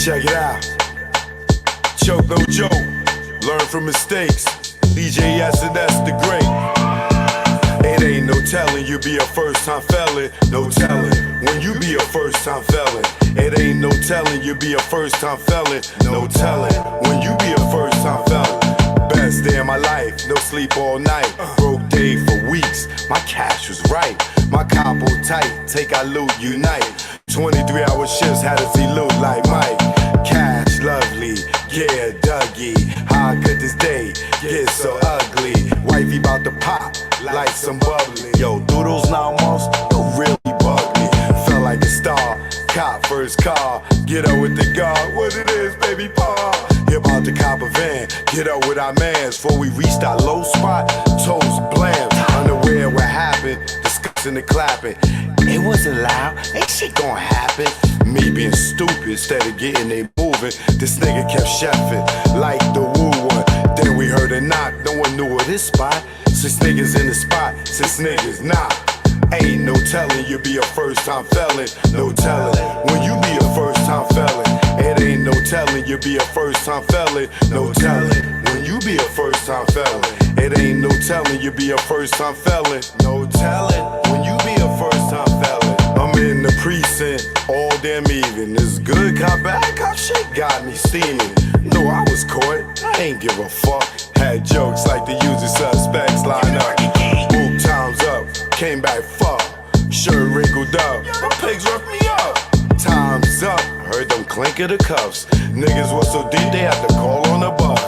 Check it out. Choke no joke. Learn from mistakes. DJ S&S the great. It ain't no telling you be a first time felon. No telling when you be a first time felon. It ain't no telling you be a first time felon. No telling when you be a first time felon. Best day of my life, no sleep all night. Broke day for weeks, my cash was right. My capo tight, take our loot, unite. 23-hour shifts had to see loot like Mike. Cash lovely, yeah, Dougie. How could this day get so ugly? Wifey bout to pop like some bubbly. Yo, through those 9 months, you really bug me. Felt like a star, cop first car. Get up with the guard, what it is, baby paw. Hip out the cop a van, get up with our mans. Before we reached our low spot, toes blam. Unaware what happened, discussing and clapping. It wasn't loud, ain't shit gonna happen. Me being stupid instead of getting they moving. This nigga kept chefing like the woo one. Then we heard a knock, no one knew of this spot. 6 niggas in the spot, 6 niggas knock. Ain't no telling you be a first time felon. No telling when you be a first time felon. It ain't no telling you be a first time felon. No telling when you be a first time felon. It ain't no telling you be a first time felon. No telling when you be a first time felon. I'm in the precinct all damn evening. This good cop, bad cop shit got me steaming. No, I was caught, I ain't give a fuck. Had jokes like the usual suspects line up. Book times up, came back fuck. Shirt wrinkled up, my pigs roughed me up. Time's up, heard them clink of the cuffs. Niggas was so deep they had to call on the bus.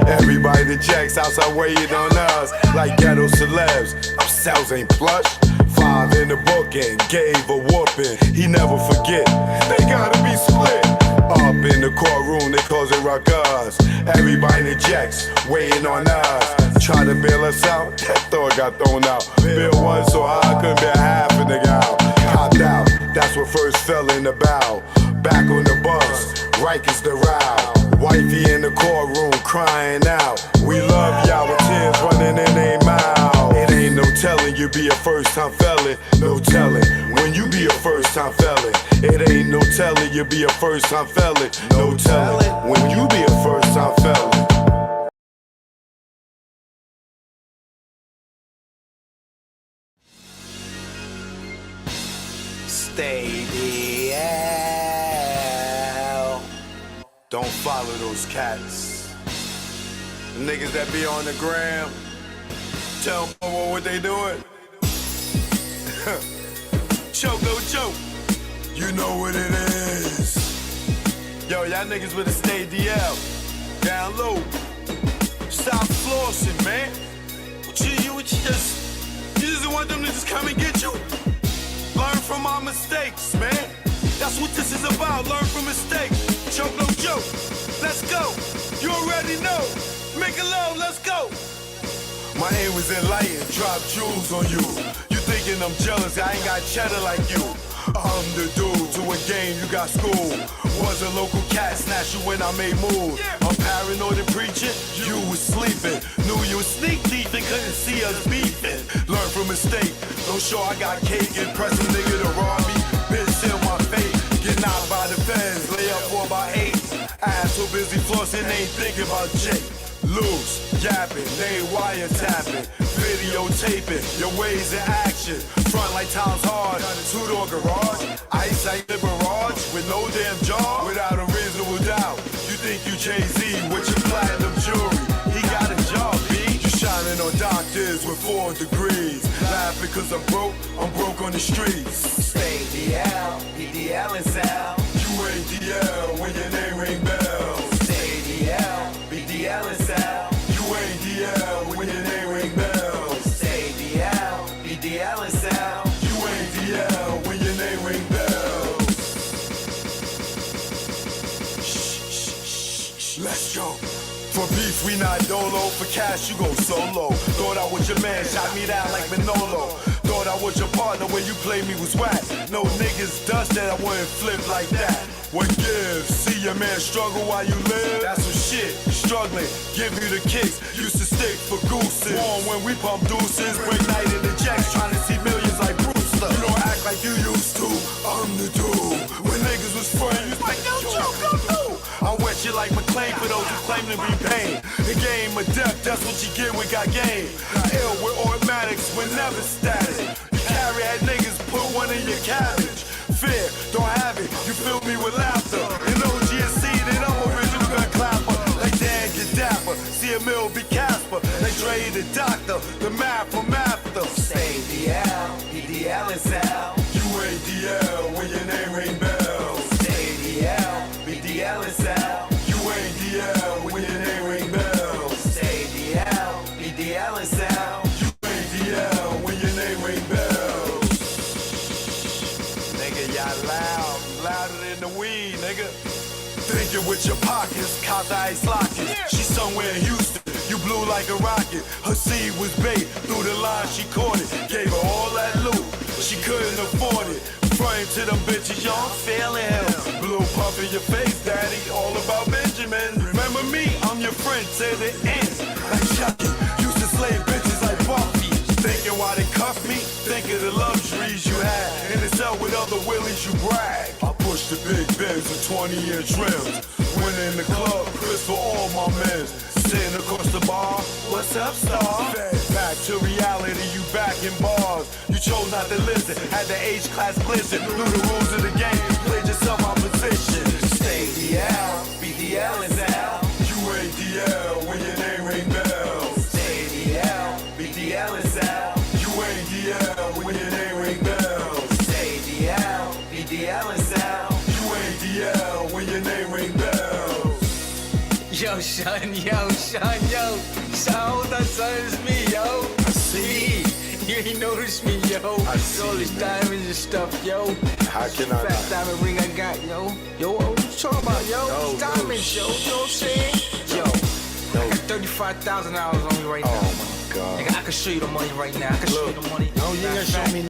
Everybody that checks outside waiting on us like ghetto celebs. Our cells ain't plush. 5 in the book and gave a whooping. He never forget, they gotta be split. Up in the courtroom, they cause it ruckus. Everybody in the jacks waiting on us. Try to bail us out, that thought got thrown out. Bill one so high, I couldn't bear half a nigga out. Copped out, that's what first fell in the bow. Back on the bus, Rikers the row. Wifey in the courtroom crying out. We love y'all with tears running in their mouth. It ain't no telling you be a first time felon. No telling when you be a first time felon. It ain't no telling you be a first time felon. No telling when you be a first time felon. Stay the hell. Don't follow those cats. The niggas that be on the gram. Tell them what they doing. Choke no joke. You know what it is. Yo, y'all niggas better stay DL. Down low. Stop flossing, man. You just want them to just come and get you? Learn from our mistakes, man. That's what this is about. Learn from mistakes. Choke no joke. Let's go. You already know. Make it low. Let's go. My aim was enlightened. Drop jewels on you. You thinking I'm jealous? I ain't got cheddar like you. I'm the dude to a game, you got school. Was a local cat, snatch you when I made moves. I'm paranoid and preaching, you was sleeping. Knew you was sneak deep and couldn't see us beefing. Learn from mistake, don't show I got cake. Impress a nigga to rob me, bitch in my face. Get knocked by the feds, lay up for about 8. Ass so busy flossing, ain't thinking about Jake. Loose, yapping, they wiretapping, videotaping, your ways in action. Front like time's hard, 2-door garage, ice like the barrage, with no damn job, without a reasonable doubt. You think you Jay-Z with your platinum jewelry, he got a job, B. You shining on doctors with 4 degrees, laughing cause I'm broke on the streets. Stay DL, BDL and Sal. You ain't DL when your name ring bells. Stay DL, BDL and Sal. You ain't DL when your name ring bells. Stay DL, BDL and Sal. You ain't DL when your name ring bells. Shh, let's go. For beef, we not dolo. For cash, you go solo. Thought I was your man, shot me down like Manolo. Thought I was your partner when you played me was whack. No niggas dust that I wouldn't flip like that. What gives? See your man struggle while you live? That's some shit. Struggling, give you the kicks. Used to stick for gooses. Warm when we pump deuces. Break night in the jacks, trying to see millions like Brewster. You don't act like you used to. I'm the dude. When niggas was friends, you was like, yo, Joe, come through. shit like McClain for those who claim to be pain. The game of death, that's what you get, we got game. Ill with automatics, we're never static. You carry that niggas, put one in your cabbage. Fear, don't have it, you fill me with laughter. You know GSC, they know original gun clapper. Like Dan, get dapper, see a mill, be Casper. They Dre the doctor, the math from after. Say DL, BDL is L. You ain't DL when your name ring bells. Say DL, BDL is L. You ain't DL when your name ring bells. Say DL, BDL is L. You ain't DL when your name ring bells. Nigga, y'all loud, louder than the weed, nigga. Thinking with your pockets, caught the ice locket. She somewhere in Houston, you blew like a rocket. Her seed was bait, through the line she caught it. Gave her all that loot, she couldn't afford it. Frame to them bitches, y'all, I'm feeling him. Blue puff in your face, daddy, all about Benjamin. Remember me, I'm your friend to the end. Like Chucky, used to slay bitches like Buffy. Thinking why they cuff me, think of the luxuries you had. In the cell with other willies, you brag. I push the big Benz with 20-year trims. When in the club, Chris for all my men. Sitting across the bar, what's up, star? Back to reality, you back in bars. You chose not to listen, had the H-class glisten. Knew the rules of the game, played yourself out position. Say DL, BDL is L. You ain't DL when your name ring bells. Say DL, BDL is L. You ain't DL when your name ring bells. Say DL, BDL is L. You ain't DL when your name ring bells. Yo, son, yo. So that's me, yo. I see. You ain't noticed me, yo. I see, all these man. diamonds and stuff, yo. How can I Fat not? diamond ring I got, yo. Yo, what you talking about, yo? No, These diamonds, yo. You know what I'm saying? Yo, I got $35,000 on me right now. Oh my God. Nigga, I can show you the money right now. I can show you the money. No, you ain't gonna show me.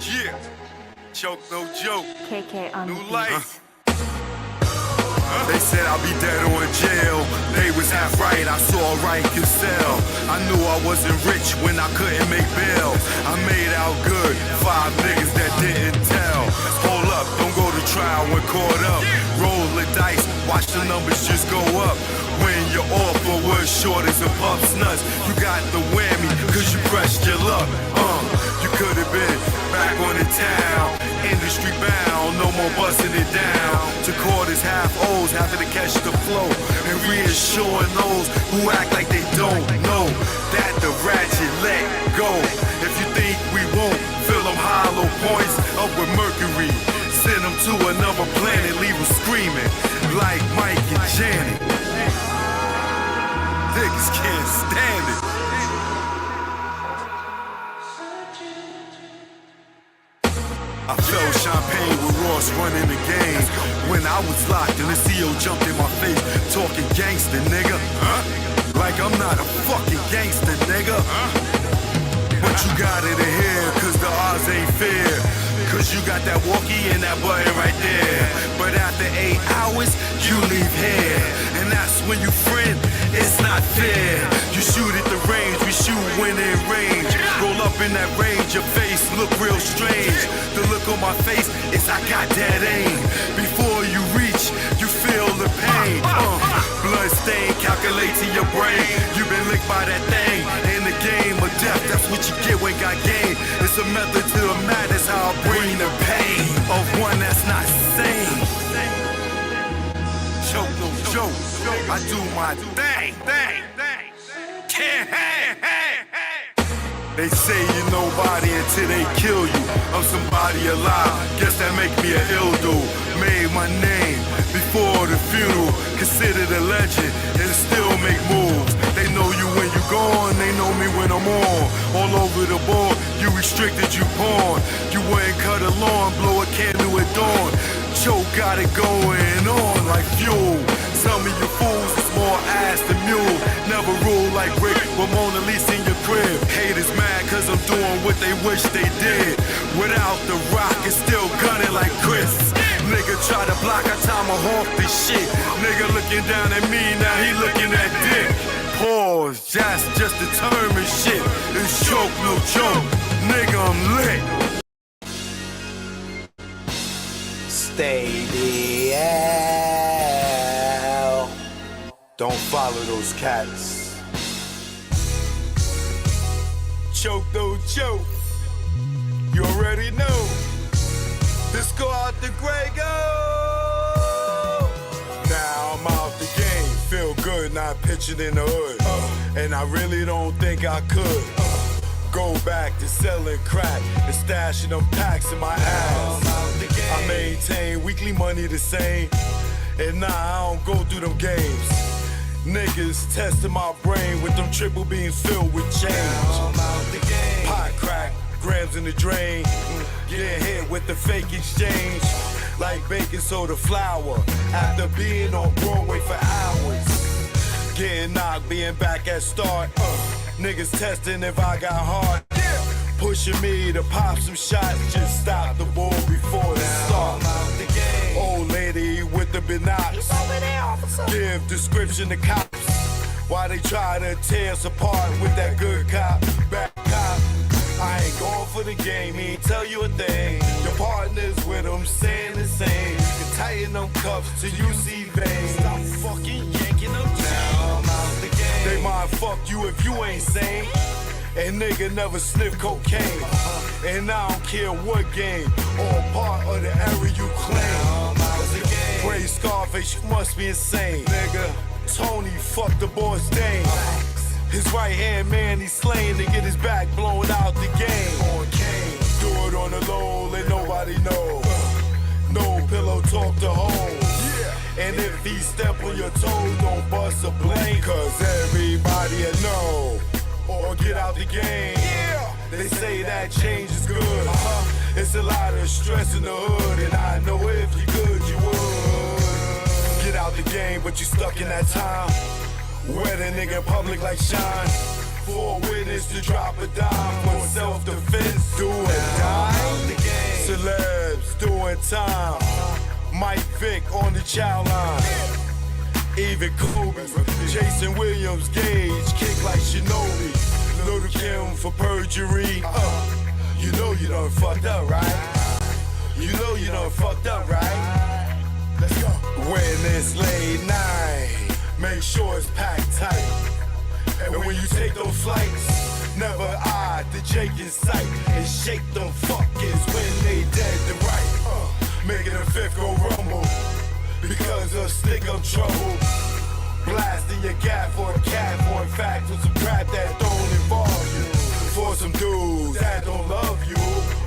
Yeah. Choke, no joke. KK on New the beat. life. They said I'll be dead or in jail. They was half right, I saw right can sell. I knew I wasn't rich when I couldn't make bail. I made out good, 5 niggas that didn't tell. Hold up, don't go to trial when caught up. Roll the dice, watch the numbers just go up. When your offer was short as a pup's nuts, you got the whammy, cause you pressed your luck. You could've been back on the town, industry bound, no more busting it down. To quarters, half O's, having to catch the flow, and reassuring those who act like they don't know that the ratchet let go. If you think we won't fill them hollow points up with mercury, send them to another planet, leave them screaming like Mike and Janet. Niggas can't stand it. I felt champagne with Ross running the game. When I was locked and the CO jumped in my face, talking gangster, nigga. Like I'm not a fucking gangster, nigga. But you got it in here, cause the odds ain't fair. Cause you got that walkie and that button right there. But after 8 hours, you leave here. And that's when you friend, it's not fair. You shoot at the range, we shoot when in range. Roll up in that range, your face look real strange. The look on my face is I got that aim. Before you reach, you feel the pain. Blood stain, calculate to your brain. You been licked by that thing. In the game of death, that's what you get when got game. It's a method to the madness, how I bring the pain of one that's not sane. Choke, no joke. I do my thing. Can't hang. They say you're nobody until they kill you. I'm somebody alive, guess that make me an ill dude. Made my name before the funeral, considered a legend and still make moves. They know you when you gone, they know me when I'm on. All over the board, you restricted, you pawn. You wouldn't cut a lawn, blow a candle at dawn. Choke got it going on like fuel. Some of you fools is more ass than mule. Never rule like Rick, but Mona Lisa in your crib. Haters mad cause I'm doing what they wish they did. Without the rock, it's still gunning like Chris. Nigga try to block, I tomahawk this shit. Nigga looking down at me, now he looking at dick. Pause, that's just the term and shit. It's choke, no joke. Nigga, I'm lit. Stay there. Don't follow those cats. Choke, don't choke. You already know. Let's go out the Grego. Now I'm out the game. Feel good not pitching in the hood. And I really don't think I could go back to selling crack and stashing them packs in my ass. I maintain weekly money the same. And nah, I don't go through them games. Niggas testing my brain with them triple beams filled with change. Pot crack, grams in the drain. Get hit with the fake exchange. Like baking soda flour. After being on Broadway for hours. Getting knocked, being back at start. Niggas testing if I got heart. Pushing me to pop some shots. Just stop the ball before it starts. Old lady with the binocs. Give description to cops. Why they try to tear us apart with that good cop, bad cop. I ain't going for the game, he ain't tell you a thing. Your partners with them saying the same. You can tighten them cuffs till you see veins. Stop fucking yanking them down. They might fuck you if you ain't sane. And nigga never sniff cocaine. And I don't care what game or part of the area you claim. Praise Scarface, you must be insane. Nigga, Tony fucked the boss Dane. His right hand man, he's slain to get his back blown out the game. Do it on the low, let nobody know. No pillow talk to home. And if he step on your toes, don't bust a blame. Cause everybody will know. Or get out the game. They say that change is good. It's a lot of stress in the hood. And I know if you could, you would. Get out the game, but you stuck in that time. Where the nigga in public like Shine. For a witness to drop a dime. For self-defense, do or die. Celebs doing time. Mike Vick on the child line. Even Kobe, Jason Williams, Gage, kick like Shinobi. Little Kim for perjury. You know you done fucked up, right? You know you done fucked up, right? Let's go. When it's late night, make sure it's packed tight. And when you take those flights, never eye the Jake in sight. And shake them fuckers when they dead to right. Making a fifth go rumble. Because of stick up trouble. Blasting your gap for a cat. For in fact, for some crap that don't involve you. For some dudes that don't love you.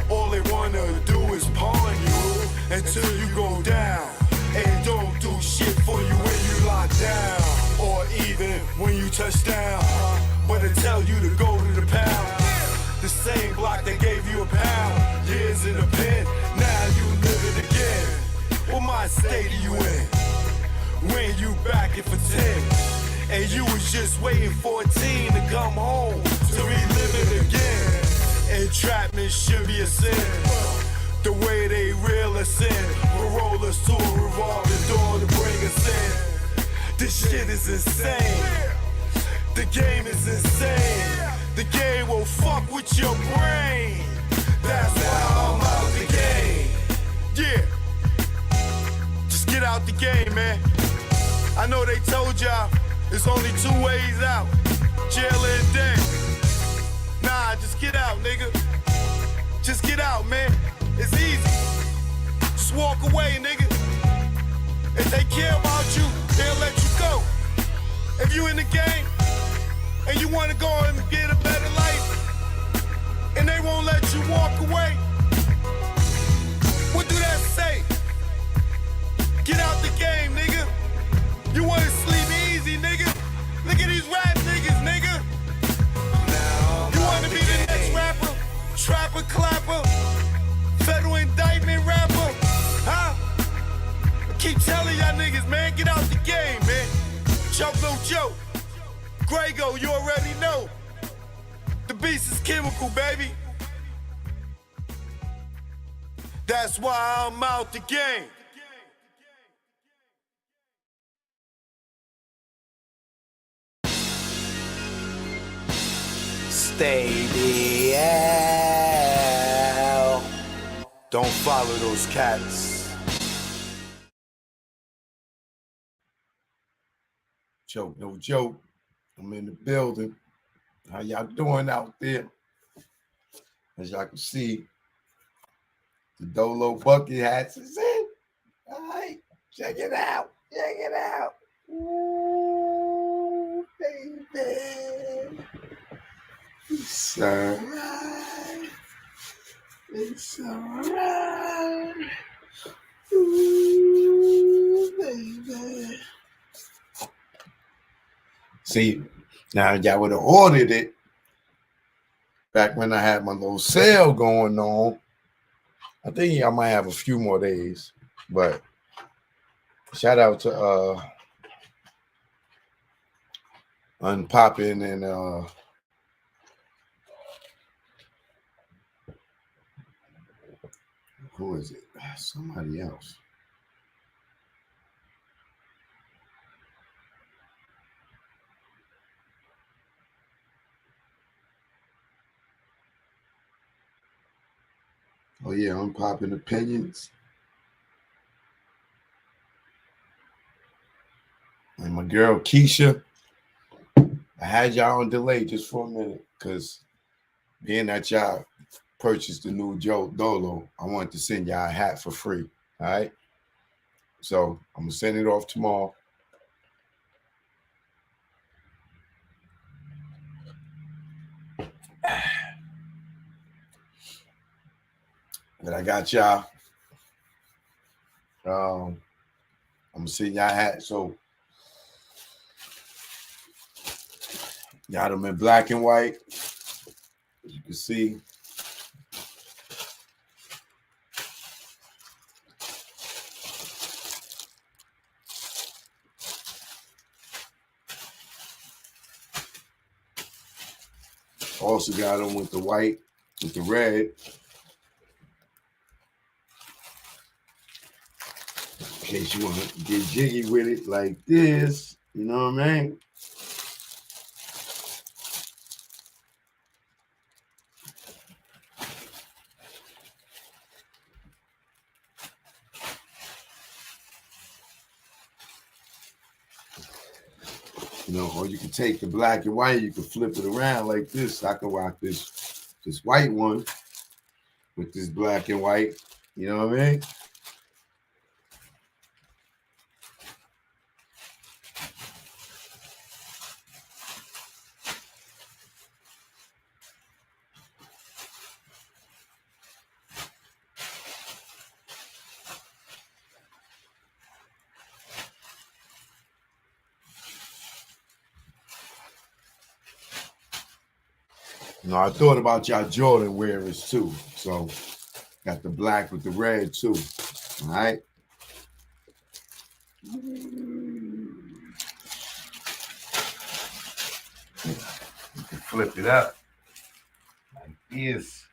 All they wanna do is pawn you. Until you go down. And don't do shit for you when you lock down. Or even when you touch down. But they tell you to go to the pound. The same block that gave you a pound. Years in the pen, now you living again. What mind state are you in? When you back it for 10 and you was just waiting for a teen to come home to relive it again. Entrapment should be a sin. The way they reel us in, will roll us to a revolving door to bring us in. This shit is insane. The game is insane. The game will fuck with your brain. That's why I'm out the game. Yeah. Get out the game, man. I know they told y'all there's only 2 ways out. Jail and death. Nah, just get out, nigga. Just get out, man. It's easy. Just walk away, nigga. If they care about you, they'll let you go. If you in the game and you wanna go and get a better life and they won't let you walk away, what do that say? Get out the game, nigga. You wanna sleep easy, nigga? Look at these rap niggas, nigga. You wanna be the next rapper? Trapper, clapper, federal indictment rapper? Huh? I keep telling y'all niggas, man, get out the game, man. Choke, no joke. Grego, you already know. The beast is chemical, baby. That's why I'm out the game. Stay the hell. Don't follow those cats. Choke, no joke. I'm in the building. How y'all doing out there? As y'all can see, the Dolo bucket hats is in. All right, check it out. Check it out. Ooh, baby. It's all right. It's all right. Ooh, baby. See, now y'all would have ordered it back when I had my little sale going on. I think I might have a few more days, but shout out to Unpoppin' and who is it? Somebody else. Oh yeah, Unpoppin' Opinions. And my girl Keisha. I had y'all on delay just for a minute because being that y'all purchased the new Joe Dolo, I wanted to send y'all a hat for free. All right. So I'm gonna send it off tomorrow. But I got y'all. I'm gonna send y'all a hat. So y'all them in black and white. As you can see. Also got them with the white, with the red. In case you want to get jiggy with it like this. You know what I mean? You know, or you can take the black and white, you can flip it around like this. I can rock this white one with this black and white. You know what I mean? You know, I thought about y'all Jordan wearers too. So got the black with the red too. All right. You can flip it up like this.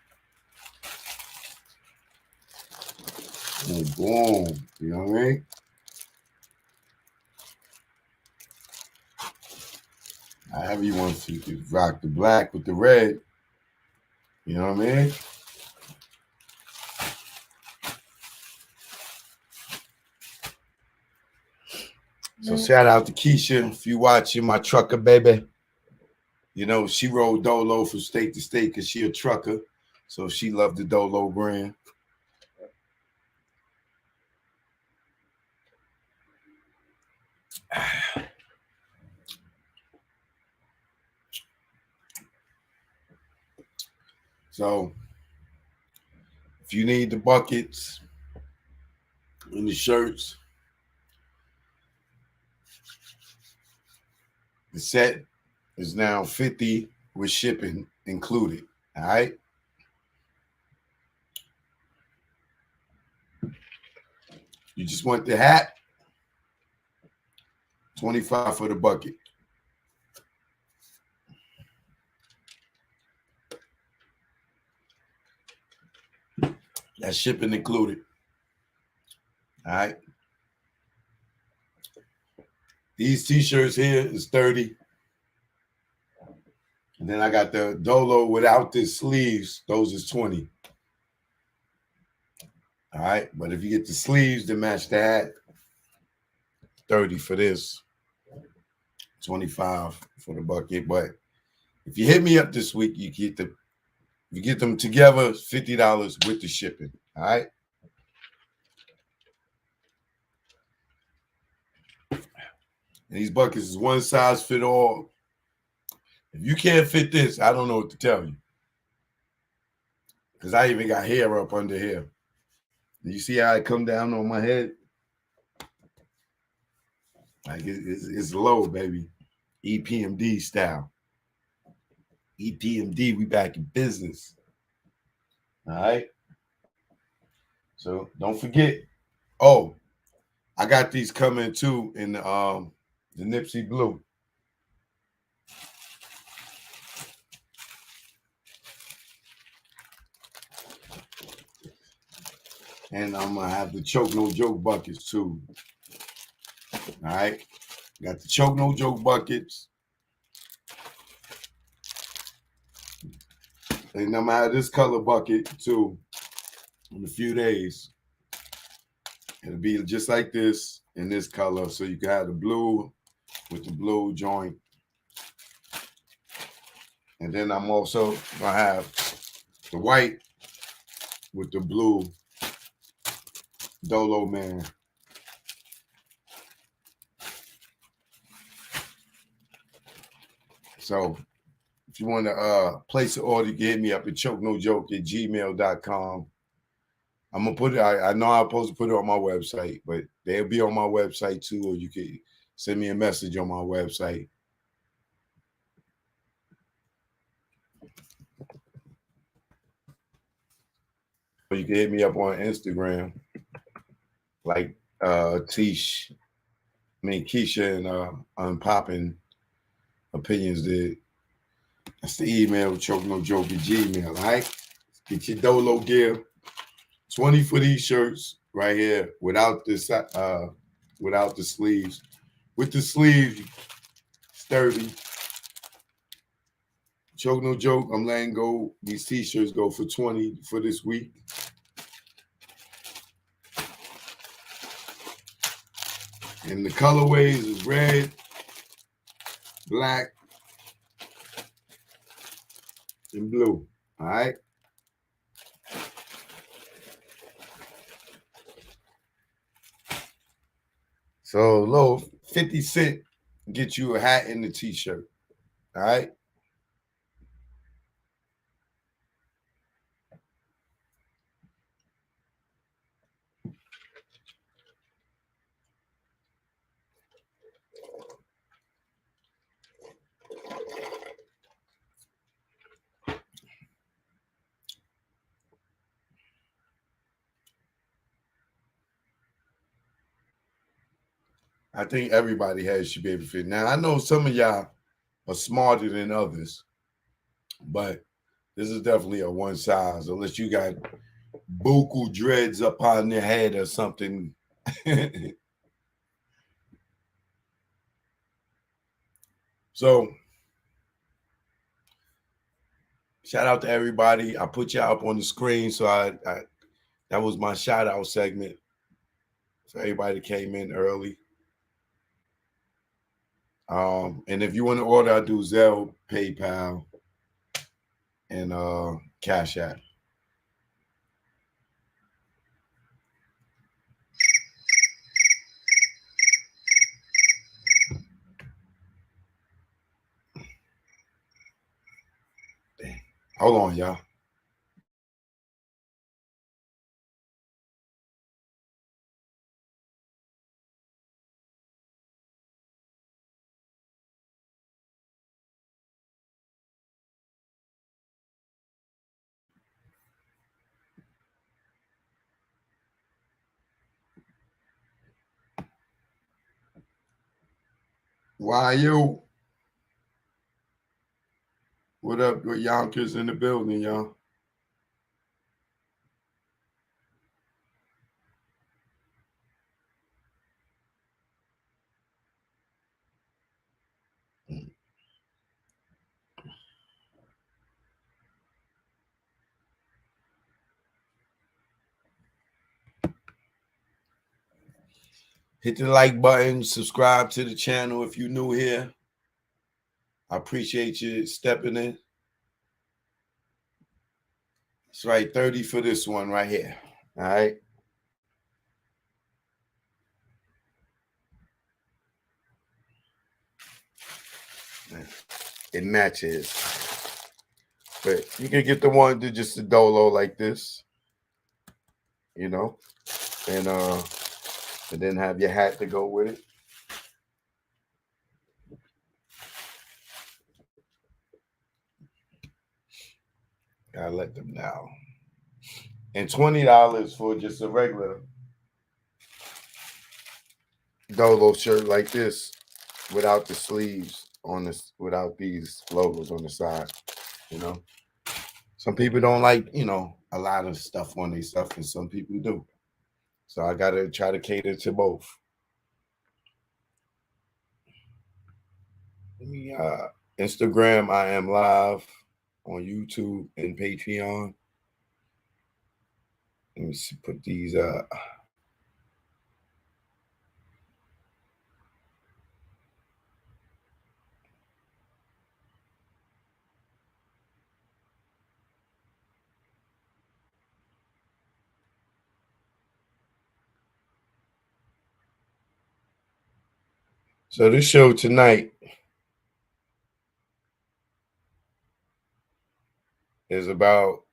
Boom, boom. You know what I mean? However you want to, you can rock the black with the red. You know what I mean? So shout out to Keisha. If you watching my trucker, baby. You know, she rode Dolo from state to state because she a trucker. So she loved the Dolo brand. So if you need the buckets and the shirts, the set is now $50 with shipping included. All right. You just want the hat, $25 for the bucket. That's shipping included. All right. These t-shirts here is $30. And then I got the Dolo without the sleeves. Those is $20. All right. But if you get the sleeves to match the hat, $30 for this. $25 for the bucket. But if you hit me up this week, you get them together, $50 with the shipping. All right. And these buckets is one size fit all. If you can't fit this, I don't know what to tell you. Because I even got hair up under here. You see how it come down on my head? Like it's low, baby. EPMD style. EPMD, we back in business. All right. So don't forget. Oh, I got these coming too in the Nipsey Blue. And I'm gonna have the Choke No Joke buckets too. All right. Got the Choke No Joke buckets. And I'm gonna have this color bucket too in a few days. It'll be just like this in this color. So you can have the blue with the blue joint. And then I'm also gonna have the white with the blue Dolo Man. So if you want to place an order, you can hit me up at chokenojoke@gmail.com. I'm gonna put it. I know I'm supposed to put it on my website, but they'll be on my website too, or you can send me a message on my website. Or you can hit me up on Instagram, like Keisha and Unpopping Opinions did. That's the email, chokenojoke@gmail. All right, get your Dolo gear. 20 for these shirts right here without the sleeves. With the sleeves, sturdy. Choke No Joke, I'm letting go. These t-shirts go for 20 for this week. And the colorways is red, black, and blue. All right. So low 50 cents get you a hat and a t-shirt. All right. I think everybody should be able to fit. Now I know some of y'all are smarter than others, but this is definitely a one size, unless you got buku dreads up on your head or something. So shout out to everybody. I put y'all up on the screen, so I that was my shout out segment. So everybody came in early. And if you want to order, I do Zelle, PayPal, and Cash App. Hold on, y'all. Why you? What up with Yonkers in the building, y'all? Hit the like button, subscribe to the channel if you're new here. I appreciate you stepping in. That's right, 30 for this one right here. All right. It matches. But you can get the one to just a dolo like this, you know, and then have your hat to go with it. Gotta let them know. And $20 for just a regular dolo shirt like this, without the sleeves on this, without these logos on the side. You know, some people don't like, a lot of stuff on their stuff, and some people do. So I gotta try to cater to both. Let me Instagram, I am live on YouTube and Patreon. Let me see, put these So this show tonight is about,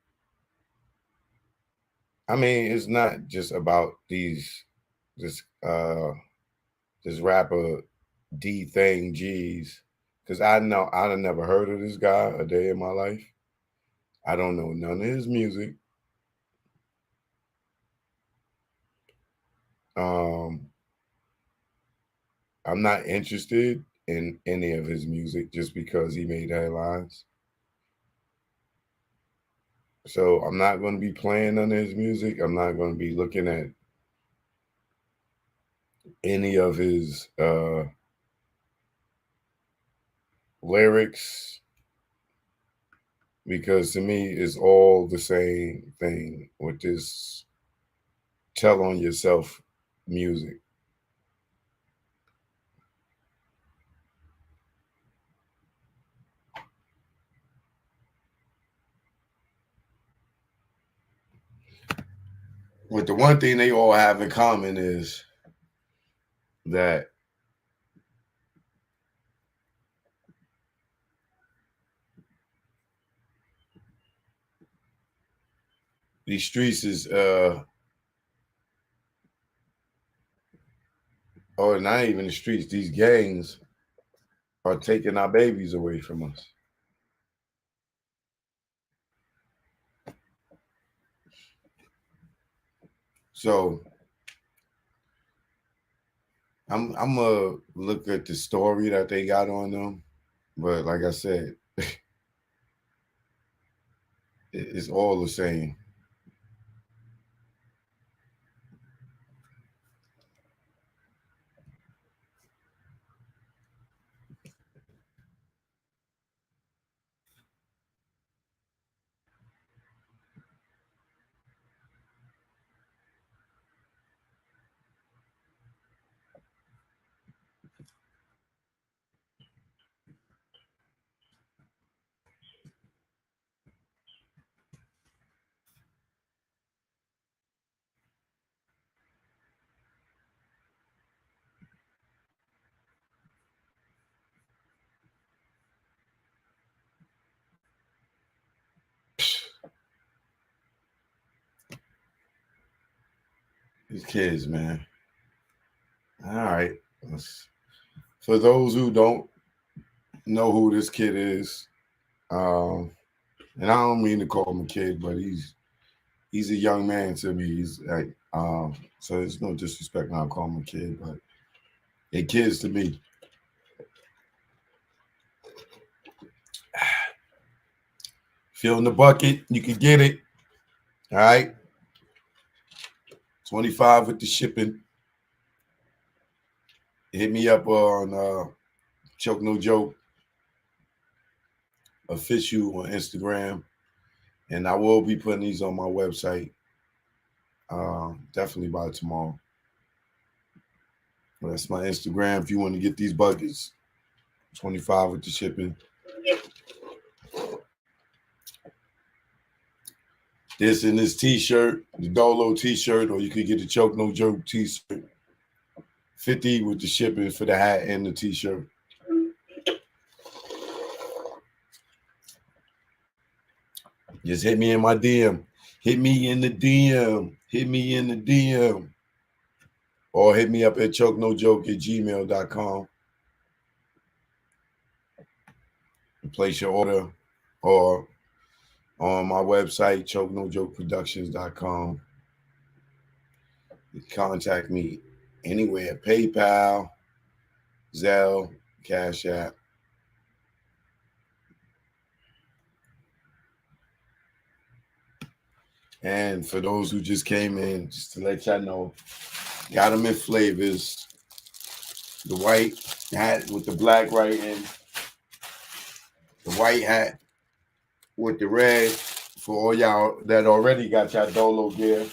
it's not just about this rapper D Thang G's, because I've never heard of this guy a day in my life. I don't know none of his music. I'm not interested in any of his music just because he made headlines. So I'm not going to be playing none of his music. I'm not going to be looking at any of his lyrics, because to me it's all the same thing with this tell on yourself music. But the one thing they all have in common is that these streets is or not even the streets, these gangs are taking our babies away from us. So I'm gonna look at the story that they got on them, but like I said, it's all the same. These kids, man. All right. For those who don't know who this kid is, and I don't mean to call him a kid, but he's a young man to me. He's like, so there's no disrespect when I call him a kid, but they're kids to me. Fill in the bucket, you can get it. All right. 25 with the shipping. Hit me up on Choke No Joke official on Instagram, and I will be putting these on my website definitely by tomorrow. Well, that's my Instagram if you want to get these buckets. $25 with the shipping. This and this t-shirt, the Dolo t-shirt, or you could get the Choke No Joke t-shirt. $50 with the shipping for the hat and the t-shirt. Just hit me in my DM. Hit me in the DM. Hit me in the DM. Or hit me up at chokenojoke@gmail.com. Place your order, or on my website, chokenojokeproductions.com. Contact me anywhere. PayPal, Zelle, Cash App. And for those who just came in, just to let y'all know, got them in flavors. The white hat with the black writing, the white hat with the red for all y'all that already got y'all Dolo gear.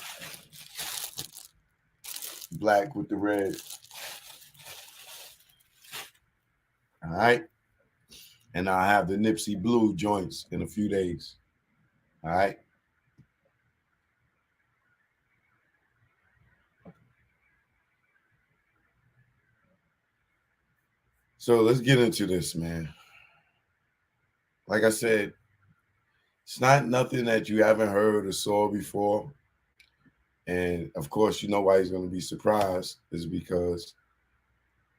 Black with the red. All right. And I'll have the Nipsey Blue joints in a few days. All right. So let's get into this, man. Like I said, it's not nothing that you haven't heard or saw before. And of course, you know why he's going to be surprised is because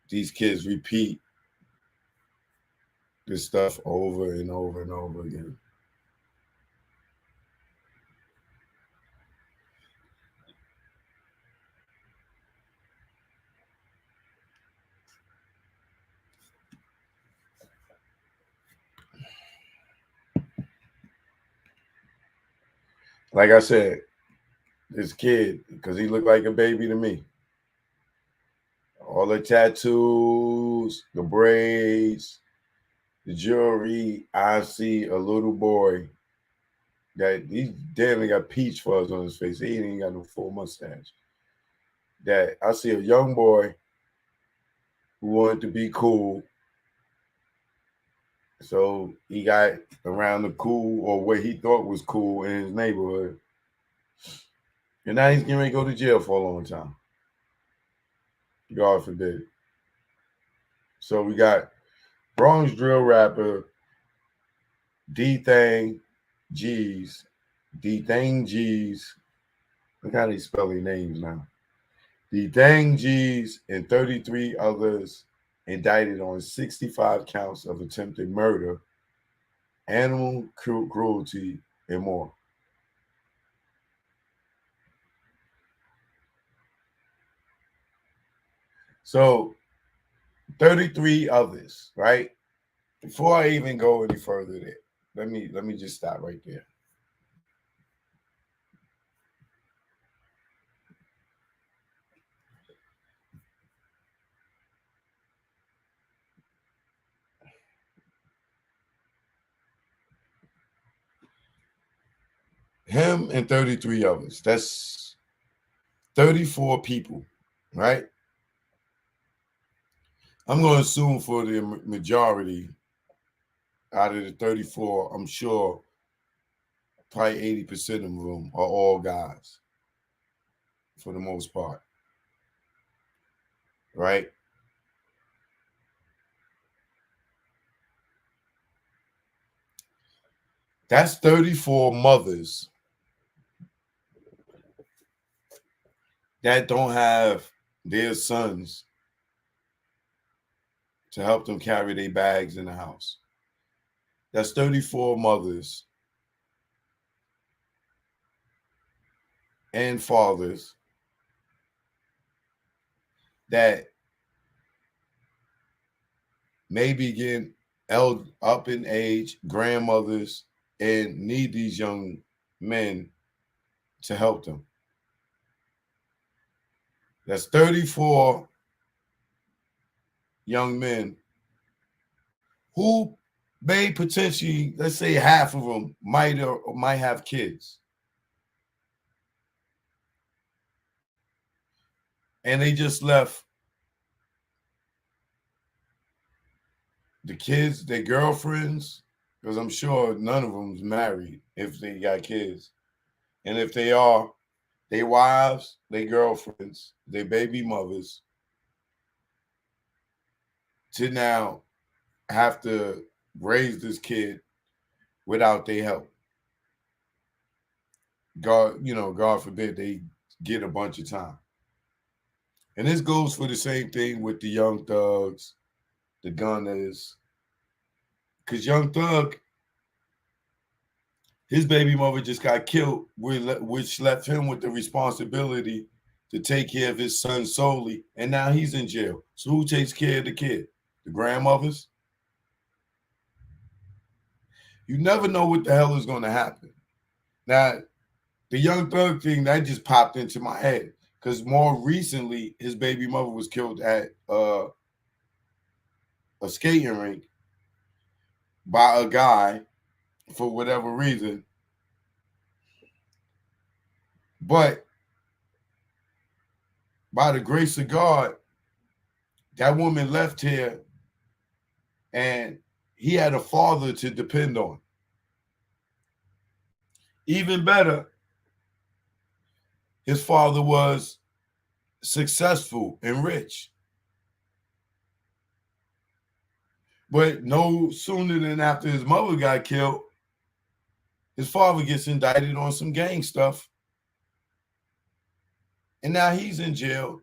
these kids repeat this stuff over and over and over again. Like I said, this kid, because he looked like a baby to me. All the tattoos, the braids, the jewelry. I see a little boy that he damn near got peach fuzz on his face. He ain't even got no full mustache. That I see a young boy who wanted to be cool. So he got around the cool or what he thought was cool in his neighborhood. And now he's getting ready to go to jail for a long time. God forbid. So we got Bronx drill rapper Thang G's. Thang G's. Look how they spell their names now. Thang G's and 33 others indicted on 65 counts of attempted murder, animal cruelty, and more. So 33 others, right? Before I even go any further there, let me just stop right there. Him and 33 others. That's 34 people, right? I'm going to assume for the majority out of the 34, I'm sure probably 80% of them are all guys for the most part, right? That's 34 mothers that don't have their sons to help them carry their bags in the house. That's 34 mothers and fathers that may be getting up in age, grandmothers, and need these young men to help them. That's 34 young men who may potentially, let's say half of them might have kids. And they just left the kids, their girlfriends, because I'm sure none of them's married if they got kids. And if they are, they wives, they girlfriends, they baby mothers, to now have to raise this kid without their help. God forbid they get a bunch of time. And this goes for the same thing with the Young Thugs, the Gunners. Because Young Thug, his baby mother just got killed, which left him with the responsibility to take care of his son solely. And now he's in jail. So who takes care of the kid? The grandmothers? You never know what the hell is going to happen. Now, the Young Thug thing, that just popped into my head. Because more recently, his baby mother was killed at a skating rink by a guy for whatever reason. But by the grace of God, that woman left here and he had a father to depend on. Even better, his father was successful and rich. But no sooner than after his mother got killed, his father gets indicted on some gang stuff. And now he's in jail,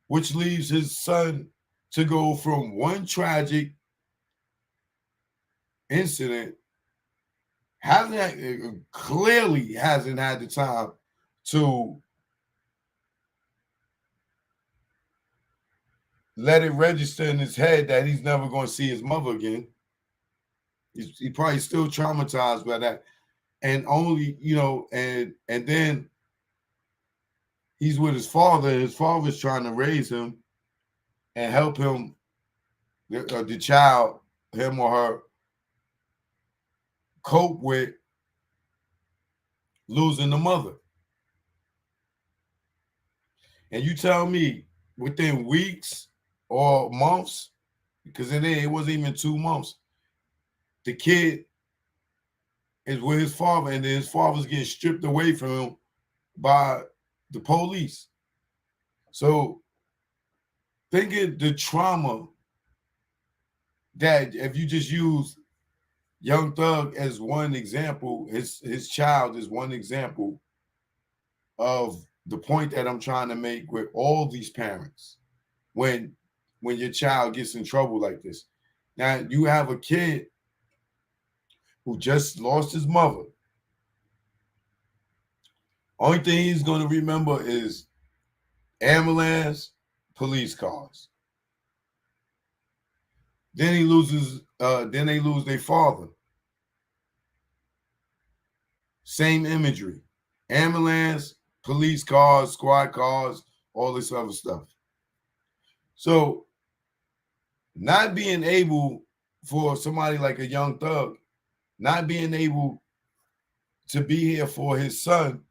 which leaves his son to go from one tragic incident, clearly hasn't had the time to let it register in his head that he's never going to see his mother again. He's probably still traumatized by that. And only, and then he's with his father. His father's trying to raise him and help him, the child, him or her, cope with losing the mother. And you tell me within weeks or months, because it wasn't even 2 months, the kid is with his father, and then his father's getting stripped away from him by the police. So think of the trauma that, if you just use Young Thug as one example, his child is one example of the point that I'm trying to make with all these parents. When your child gets in trouble like this. Now you have a kid who just lost his mother. Only thing he's going to remember is ambulance, police cars. Then they lose their father. Same imagery. Ambulance, police cars, squad cars, all this other stuff. So not being able for somebody like a Young Thug, not being able to be here for his son,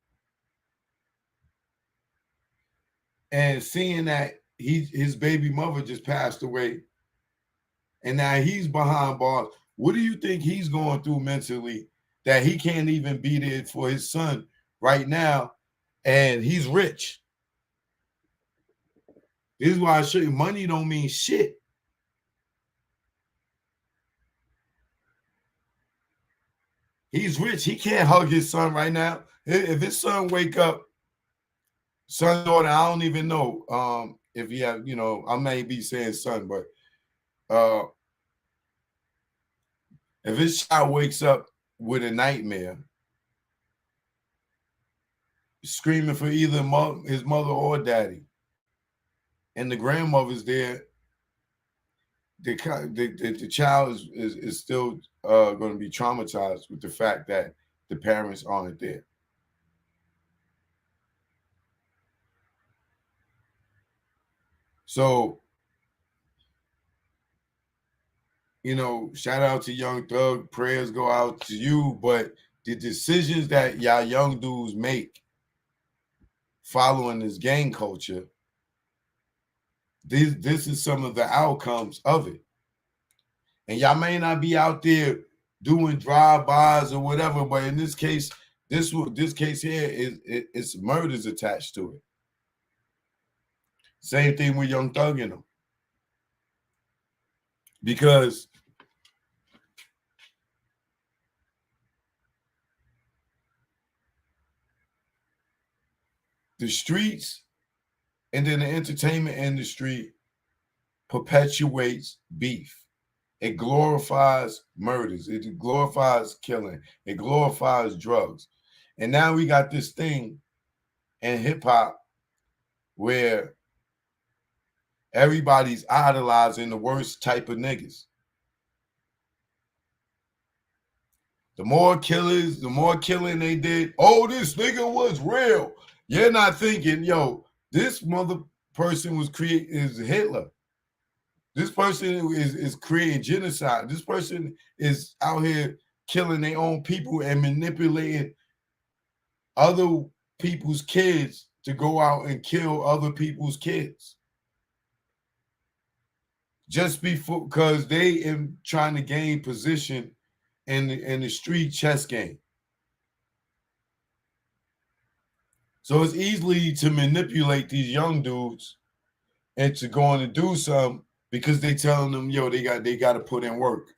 and seeing that his baby mother just passed away, and now he's behind bars. What do you think he's going through mentally that he can't even be there for his son right now? And he's rich. This is why I show you money don't mean shit. He's rich. He can't hug his son right now. If his son wake up, son, daughter, I don't even know if he have, I may be saying son, but if his child wakes up with a nightmare, screaming for either his mother or daddy, and the grandmother's there, the child is still going to be traumatized with the fact that the parents aren't there. So, shout out to Young Thug. Prayers go out to you. But the decisions that y'all young dudes make following this gang culture, this is some of the outcomes of it. And y'all may not be out there doing drive-bys or whatever, but in this case, this case here it's murders attached to it. Same thing with Young Thug in them. Because the streets and then the entertainment industry perpetuates beef. It glorifies murders. It glorifies killing. It glorifies drugs. And now we got this thing in hip hop where everybody's idolizing the worst type of niggas. The more killers, the more killing they did. Oh, this nigga was real. You're not thinking, yo, this mother person is Hitler. This person is creating genocide. This person is out here killing their own people and manipulating other people's kids to go out and kill other people's kids. Just because they are trying to gain position in the street chess game. So it's easy to manipulate these young dudes into going to do something because they telling them, yo, they got to put in work.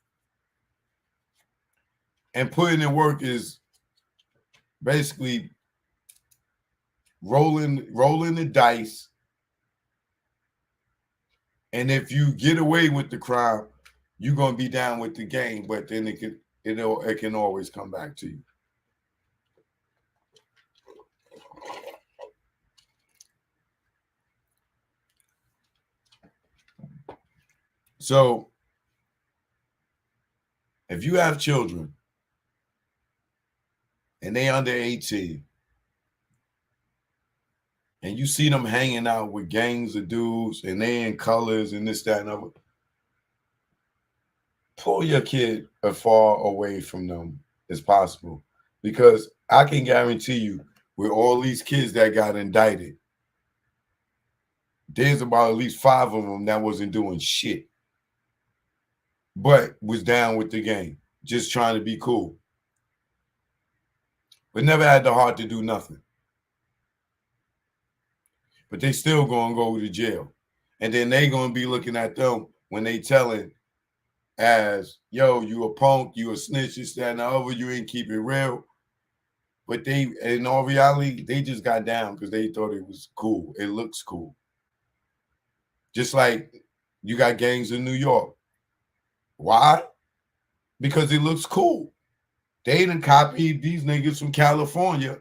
And putting in work is basically rolling the dice. And if you get away with the crime, you're gonna be down with the game, but then it can always come back to you. So if you have children and they under 18 and you see them hanging out with gangs of dudes and they in colors and this, that, and other, pull your kid as far away from them as possible. Because I can guarantee you, with all these kids that got indicted, there's about at least 5 of them that wasn't doing shit, but was down with the game, just trying to be cool, but never had the heart to do nothing. But they still gonna go to jail. And then they gonna be looking at them when they telling as, yo, you a punk, you a snitch, this, that, and the other, you ain't keep it real. But they, in all reality, they just got down because they thought it was cool. It looks cool. Just like you got gangs in New York. Why? Because it looks cool. They done copied these niggas from California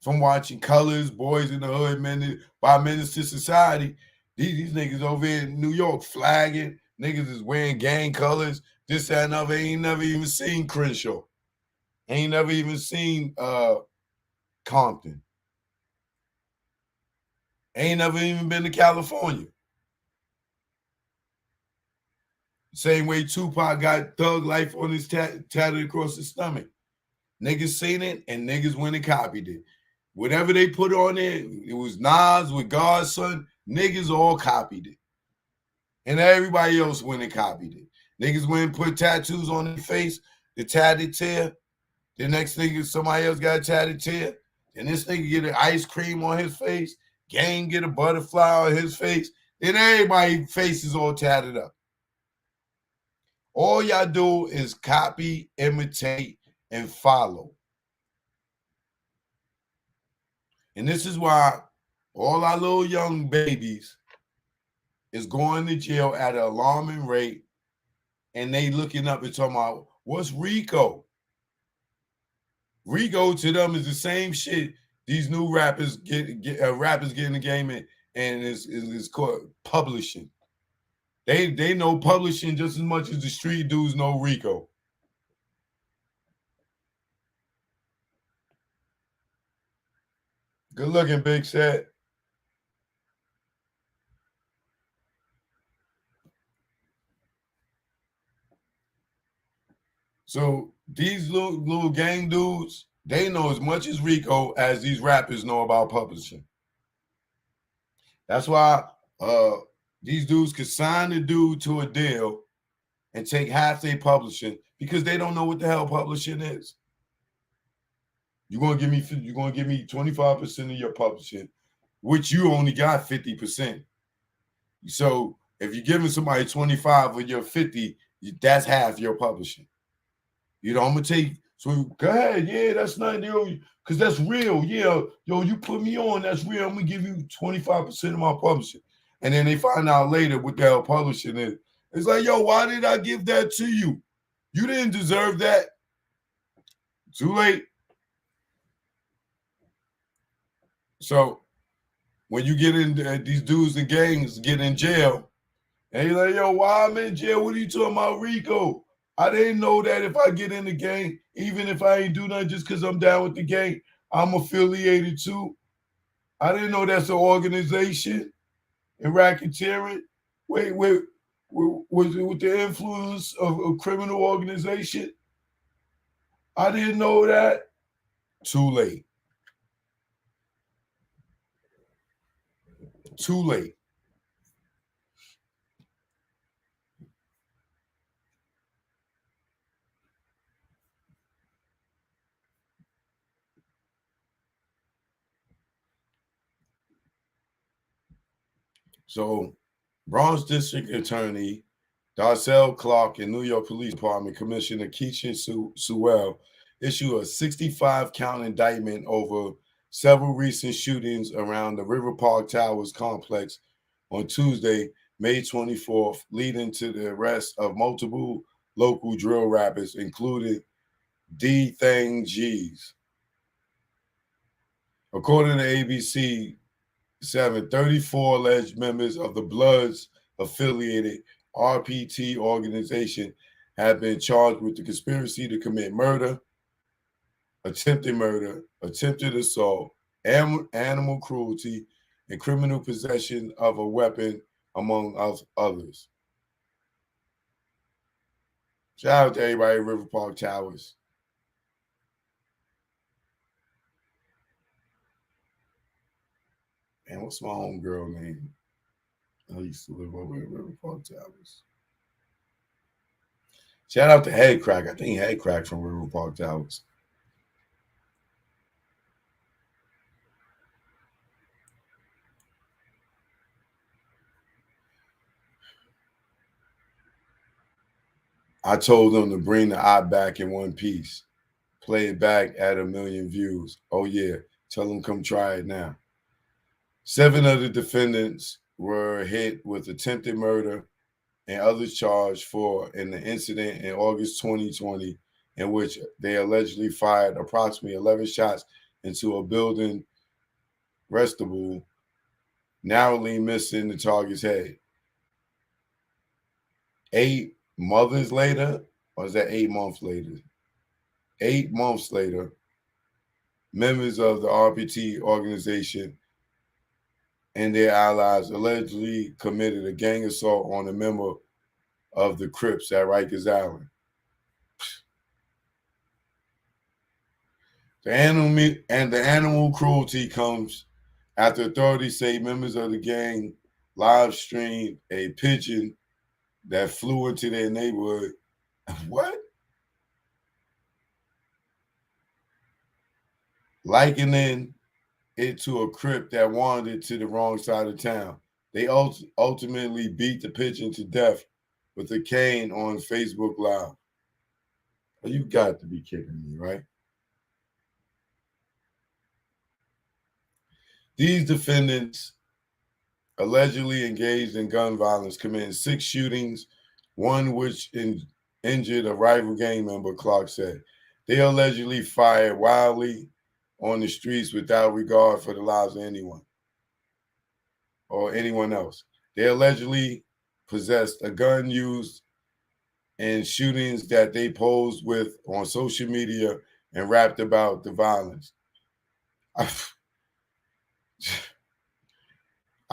from watching Colors, Boys in the Hood, Menace to Society. These niggas over here in New York flagging. Niggas is wearing gang colors. This, that, and other. Ain't never even seen Crenshaw. Ain't never even seen Compton. Ain't never even been to California. Same way Tupac got Thug Life on his tatted across his stomach. Niggas seen it and niggas went and copied it. Whatever they put on there, it was Nas with Godson. Niggas all copied it. And everybody else went and copied it. Niggas went and put tattoos on their face, the tatted tear. The next nigga, somebody else got a tatted tear. And this nigga get an ice cream on his face. Gang get a butterfly on his face. Then everybody's face is all tatted up. All y'all do is copy, imitate, and follow. And this is why all our little young babies is going to jail at an alarming rate, and they looking up and talking about, what's RICO? RICO to them is the same shit these new rappers get in the game and is called publishing. They know publishing just as much as the street dudes know RICO. Good looking, Big Set. So these little gang dudes, they know as much as RICO as these rappers know about publishing. That's why these dudes could sign the dude to a deal and take half their publishing because they don't know what the hell publishing is. You're gonna give me 25% of your publishing, which you only got 50%. So if you're giving somebody 25 of your 50, that's half your publishing. I'm gonna take. So go ahead, yeah, that's not because that's real. Yeah, you put me on, that's real. I'm gonna give you 25% of my publishing, and then they find out later what the hell publishing is. It's like, why did I give that to you? You didn't deserve that. Too late. So when you get in these dudes and gangs get in jail, and you're like, why I'm in jail? What are you talking about, Rico? I didn't know that if I get in the gang, even if I ain't do nothing just because I'm down with the gang, I'm affiliated too. I didn't know that's an organization in racketeering. Wait, was it with the influence of a criminal organization? I didn't know that. Too late. Too late. So, Bronx District Attorney Darcel Clark and New York Police Department Commissioner Keisha Sewell issued a 65-count indictment over several recent shootings around the River Park Towers complex on Tuesday, May 24th, leading to the arrest of multiple local drill rappers, including Thang. According to ABC 34 alleged members of the Bloods affiliated RPT organization have been charged with the conspiracy to commit murder, attempted assault, animal cruelty, and criminal possession of a weapon, among others. Shout out to everybody at River Park Towers. And what's my homegirl name? I used to live over at River Park Towers. Shout out to Head Crack. I think Head Crack from River Park Towers. I told them to bring the eye back in one piece. Play it back at 1 million views. Oh, yeah. Tell them come try it now. 7 of the defendants were hit with attempted murder and others charged in the incident in August 2020, in which they allegedly fired approximately 11 shots into a building vestibule, narrowly missing the target's head. 8 months later, or is that 8 months later? 8 months later, members of the RPT organization and their allies allegedly committed a gang assault on a member of the Crips at Rikers Island. The animal cruelty comes after authorities say members of the gang live streamed a pigeon that flew into their neighborhood. What? Likening it to a Crip that wandered to the wrong side of town. They ultimately beat the pigeon to death with a cane on Facebook Live. Oh, you got to be kidding me, right? These defendants allegedly engaged in gun violence, committing 6 shootings, one which injured a rival gang member, Clark said. They allegedly fired wildly on the streets without regard for the lives of anyone or anyone else. They allegedly possessed a gun used in shootings that they posed with on social media and rapped about the violence. I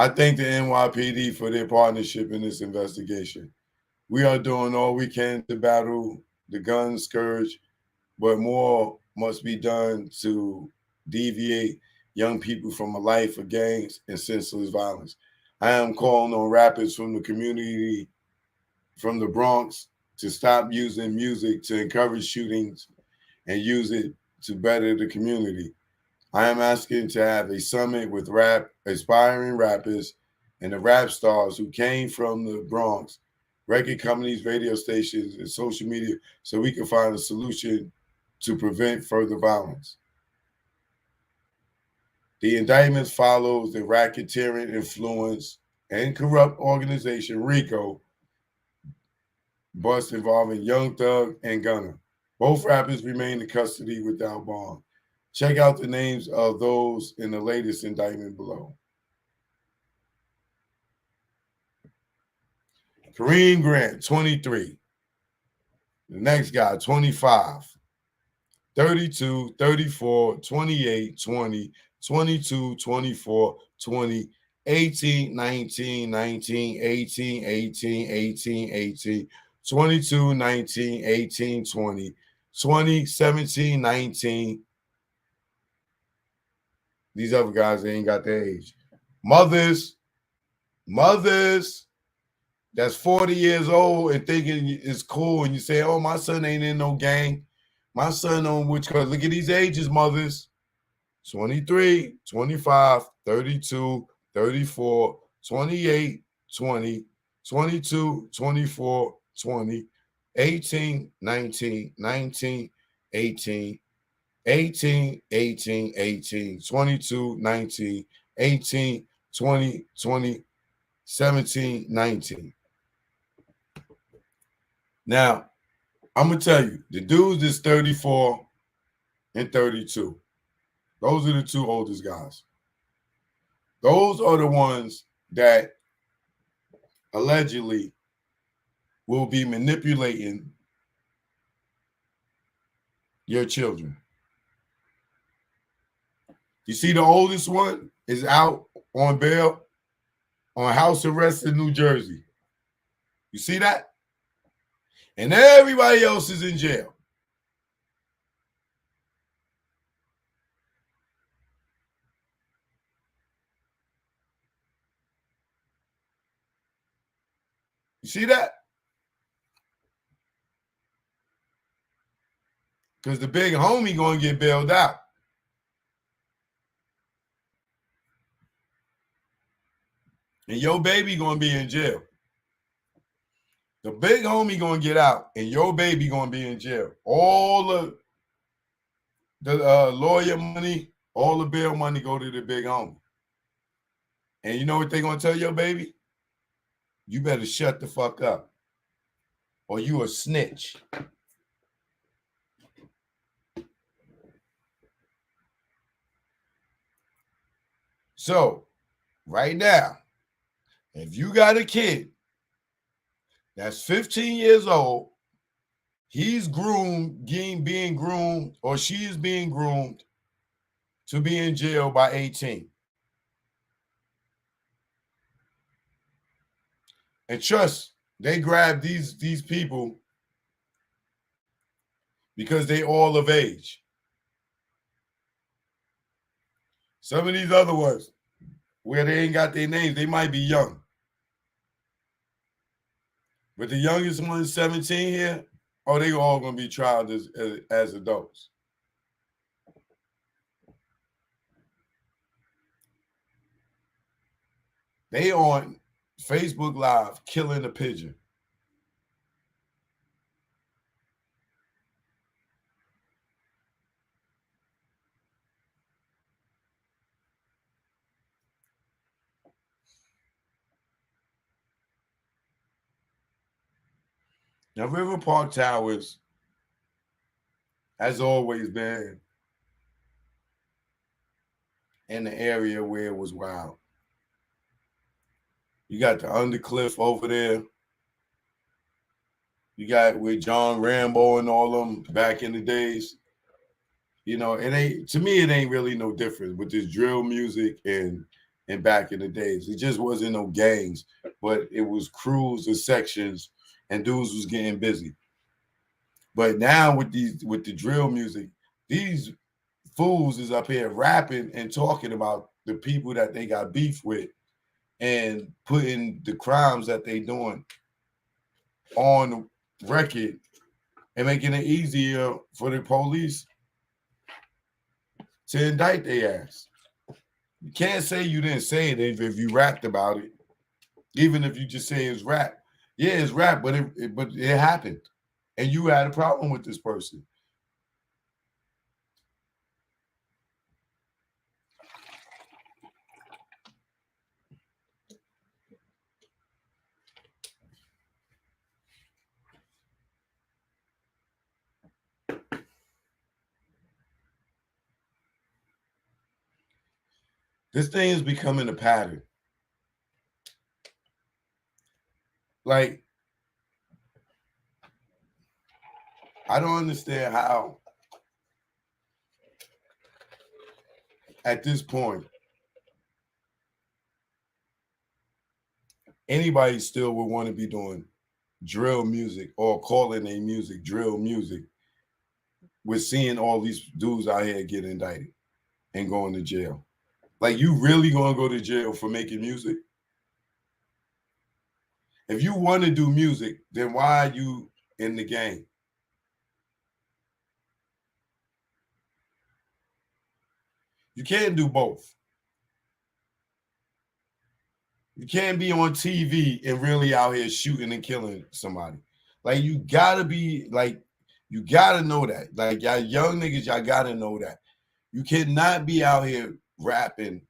thank the NYPD for their partnership in this investigation. We are doing all we can to battle the gun scourge, but more must be done to deviate young people from a life of gangs and senseless violence. I am calling on rappers from the community, from the Bronx to stop using music to encourage shootings and use it to better the community. I am asking to have a summit with aspiring rappers and the rap stars who came from the Bronx, record companies, radio stations, and social media so we can find a solution to prevent further violence. The indictments follows the racketeering influence and corrupt organization RICO bust involving Young Thug and Gunna. Both rappers remain in custody without bond. Check out the names of those in the latest indictment below. Kareem Grant, 23. The next guy, 25. 32, 34, 28, 20, 22, 24, 20, 18, 19, 19, 18, 18, 18, 18, 22, 19, 18, 20, 20, 17, 19. These other guys, they ain't got their age. Mothers that's 40 years old and thinking it's cool, and you say, oh, my son ain't in no gang. My son on which color? Look at these ages, mothers. 23, 25, 32, 34, 28, 20, 22, 24, 20, 18, 19, 19, 18, 18, 18, 18, 22, 19, 18, 20, 20, 17, 19. Now, I'm going to tell you, the dudes is 34 and 32. Those are the two oldest guys. Those are the ones that allegedly will be manipulating your children. You see, the oldest one is out on bail on house arrest in New Jersey. You see that? And everybody else is in jail. You see that? Because the big homie going to get bailed out. And your baby going to be in jail. The big homie going to get out, and your baby going to be in jail. All of the lawyer money, all the bail money go to the big homie. And you know what they're going to tell your baby? You better shut the fuck up, or you a snitch. So, right now, if you got a kid that's 15 years old, he's being groomed, or she is being groomed to be in jail by 18. And trust, they grab these people because they all of age. Some of these other ones, where they ain't got their names, they might be young. But the youngest one, 17 here, oh, they all going to be tried as adults. They on Facebook Live killing a pigeon. Now, River Park Towers has always been in the area where it was wild. You got the Undercliff over there. You got with John Rambo and all them back in the days. You know, it ain't, to me, it ain't really no difference with this drill music and back in the days. It just wasn't no gangs, but it was crews and sections, and dudes was getting busy. But now with the drill music, these fools is up here rapping and talking about the people that they got beef with and putting the crimes that they doing on record and making it easier for the police to indict their ass. You can't say you didn't say it if you rapped about it, even if you just say it's rap. Yeah, it's rap, but it happened, and you had a problem with this person. This thing is becoming a pattern. Like, I don't understand how, at this point, anybody still would want to be doing drill music or calling their music drill music with seeing all these dudes out here get indicted and going to jail. Like, you really gonna go to jail for making music? If you want to do music, then why are you in the game? You can't do both. You can't be on TV and really out here shooting and killing somebody. Like, you gotta be like, you gotta know that. Like, y'all young niggas, y'all gotta know that. You cannot be out here rapping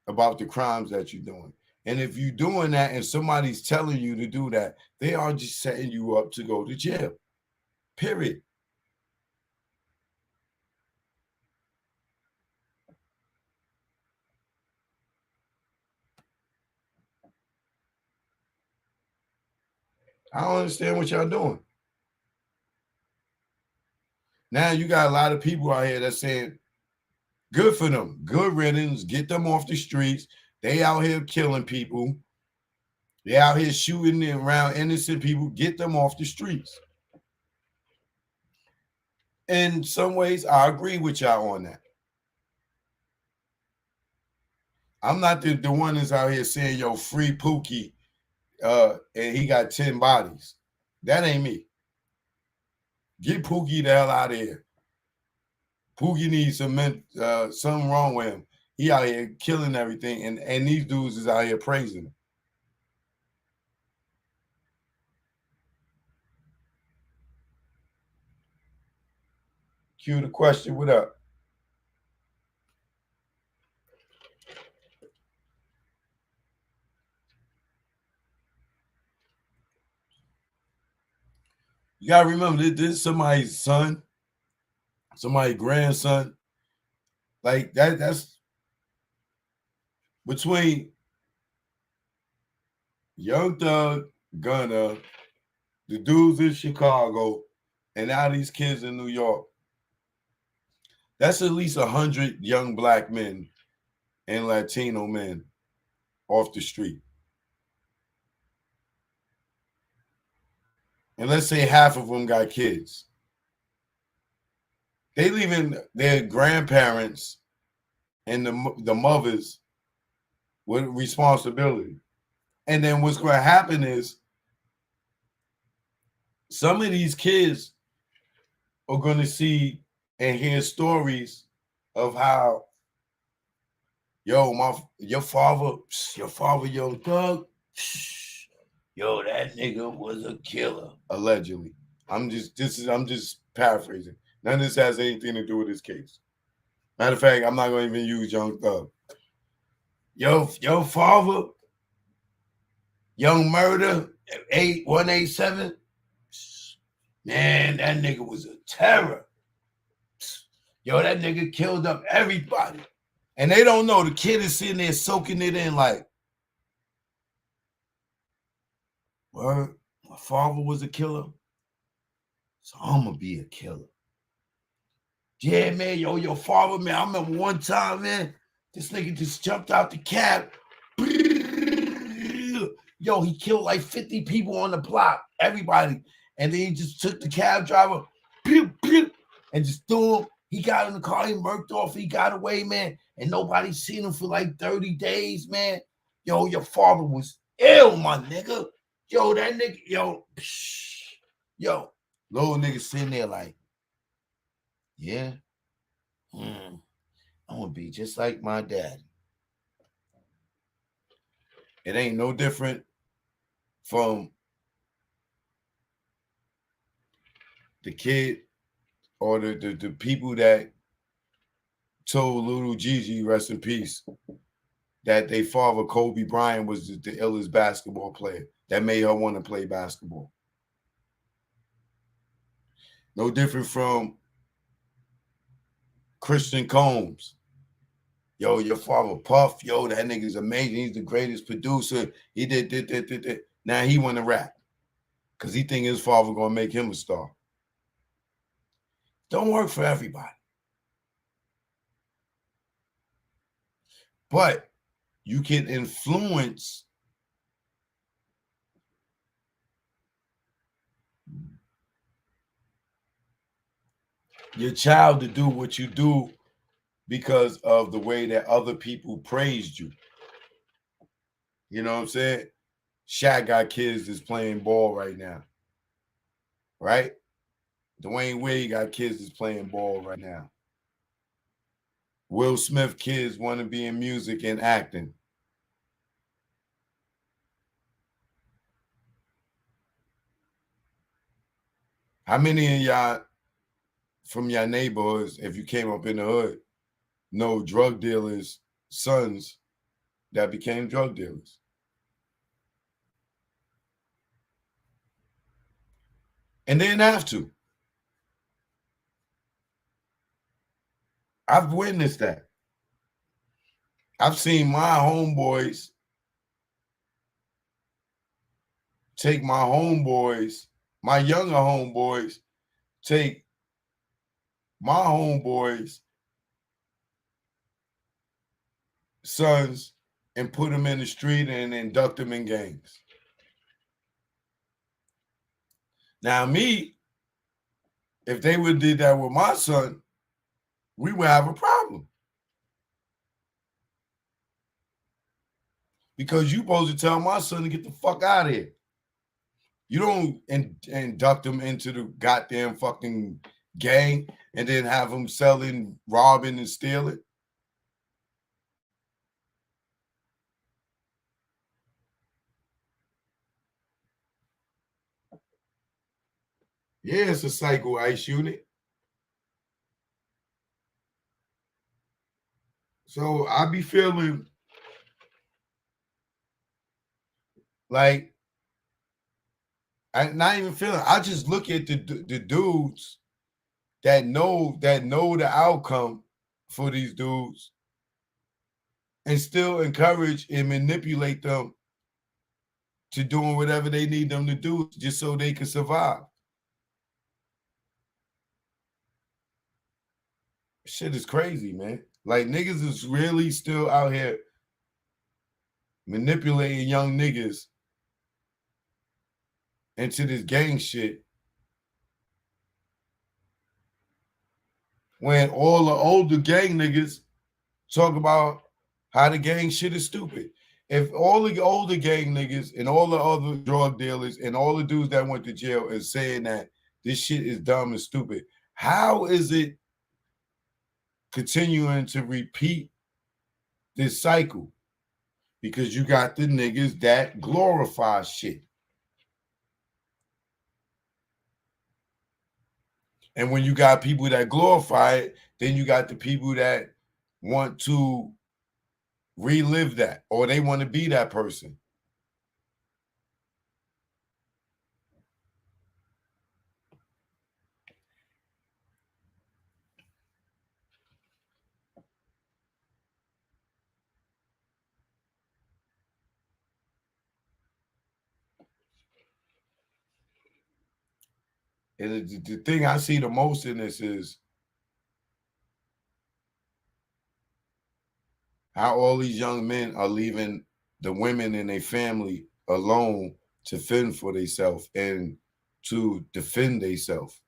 about the crimes that you're doing. And if you're doing that and somebody's telling you to do that, they are just setting you up to go to jail. Period. I don't understand what y'all doing. Now you got a lot of people out here that's saying, good for them, good riddance, get them off the streets. They out here killing people. They out here shooting around innocent people. Get them off the streets. In some ways, I agree with y'all on that. I'm not the one that's out here saying, yo, free Pookie, and he got 10 bodies. That ain't me. Get Pookie the hell out of here. Pookie needs something wrong with him. He out here killing everything, and these dudes is out here praising him. Cue the question, what up? You gotta remember, this is somebody's son, somebody's grandson. Like, that's between Young Thug, Gunna, the dudes in Chicago, and now these kids in New York. That's at least 100 young black men and Latino men off the street. And let's say half of them got kids. They leaving their grandparents and the mothers with responsibility. And then what's going to happen is some of these kids are going to see and hear stories of how, yo, your father, Young Thug, yo, that nigga was a killer, allegedly. I'm just paraphrasing. None of this has anything to do with this case. Matter of fact, I'm not going to even use Young Thug. Yo, your father, Young Murder, 187, man, that nigga was a terror. Yo, that nigga killed up everybody. And they don't know. The kid is sitting there soaking it in like, well, my father was a killer, so I'm going to be a killer. Yeah, man, yo, your father, man, I remember one time, man, this nigga just jumped out the cab. Yo, he killed like 50 people on the block, everybody. And then he just took the cab driver and just threw him. He got in the car, he murked off, he got away, man. And nobody seen him for like 30 days, man. Yo, your father was ill, my nigga. Yo, that nigga, yo, psh, yo, little nigga sitting there like, yeah, I'm gonna be just like my dad. It ain't no different from the kid or the people that told little Gigi, rest in peace, that they father Kobe Bryant was the illest basketball player that made her want to play basketball. No different from Christian Combs. Yo, your father Puff, yo, that nigga's amazing. He's the greatest producer. He did. Now he want to rap because he think his father gonna make him a star. Don't work for everybody. But you can influence your child to do what you do because of the way that other people praised you. You know what I'm saying? Shaq got kids that's playing ball right now. Right? Dwayne Wade got kids that's playing ball right now. Will Smith kids want to be in music and acting. How many of y'all from your neighborhoods, if you came up in the hood, know drug dealers' sons that became drug dealers? And they didn't have to. I've witnessed that. I've seen my homeboys take my homeboys, my younger homeboys, take my homeboys' sons and put them in the street and induct them in gangs. Now, me, if they would have did that with my son, we would have a problem. Because you supposed to tell my son to get the fuck out of here. You don't induct him into the goddamn fucking gang and then have him selling, robbing, and stealing. Yeah, it's a cycle, Ice Unit. So I be feeling like not even feeling. I just look at the dudes that know the outcome for these dudes and still encourage and manipulate them to doing whatever they need them to do just so they can survive. Shit is crazy, man. Like, niggas is really still out here manipulating young niggas into this gang shit when all the older gang niggas talk about how the gang shit is stupid. If all the older gang niggas and all the other drug dealers and all the dudes that went to jail is saying that this shit is dumb and stupid, how is it continuing to repeat this cycle? Because you got the niggas that glorify shit. And when you got people that glorify it, then you got the people that want to relive that, or they want to be that person. And the thing I see the most in this is how all these young men are leaving the women in their family alone to fend for themselves and to defend themselves.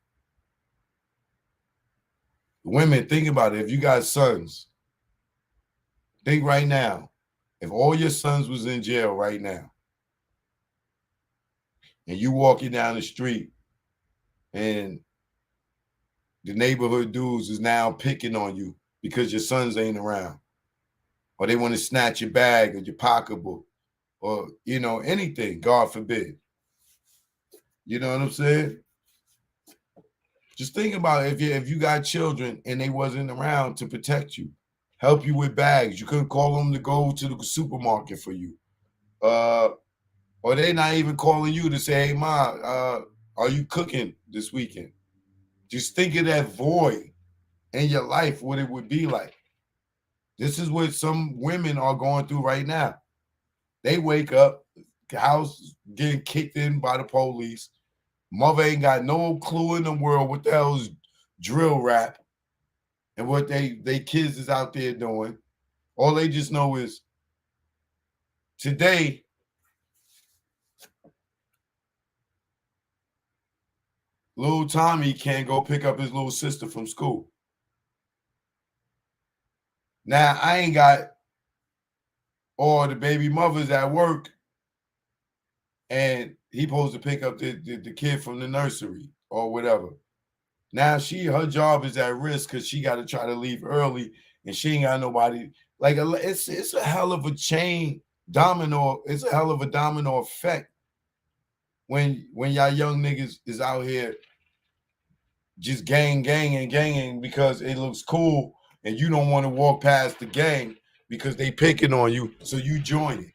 Women, think about it. If you got sons, think right now, if all your sons was in jail right now, and you walking down the street and the neighborhood dudes is now picking on you because your sons ain't around, or they want to snatch your bag or your pocketbook, or anything, God forbid. You know what I'm saying? Just think about it. If you got children and they wasn't around to protect you, help you with bags, you couldn't call them to go to the supermarket for you. Or they not even calling you to say, hey, Ma, are you cooking this weekend? Just think of that void in your life, what it would be like. This is what some women are going through right now. They wake up, the house getting kicked in by the police. Mother ain't got no clue in the world what the hell is drill rap and what they kids is out there doing. All they just know is today, little Tommy can't go pick up his little sister from school. Now, I ain't got all the baby mothers at work, and he supposed to pick up the kid from the nursery or whatever. Now her job is at risk because she got to try to leave early, and she ain't got nobody. Like, it's a hell of a chain domino. It's a hell of a domino effect when y'all young niggas is out here just ganging because it looks cool, and you don't want to walk past the gang because they picking on you, so you join it.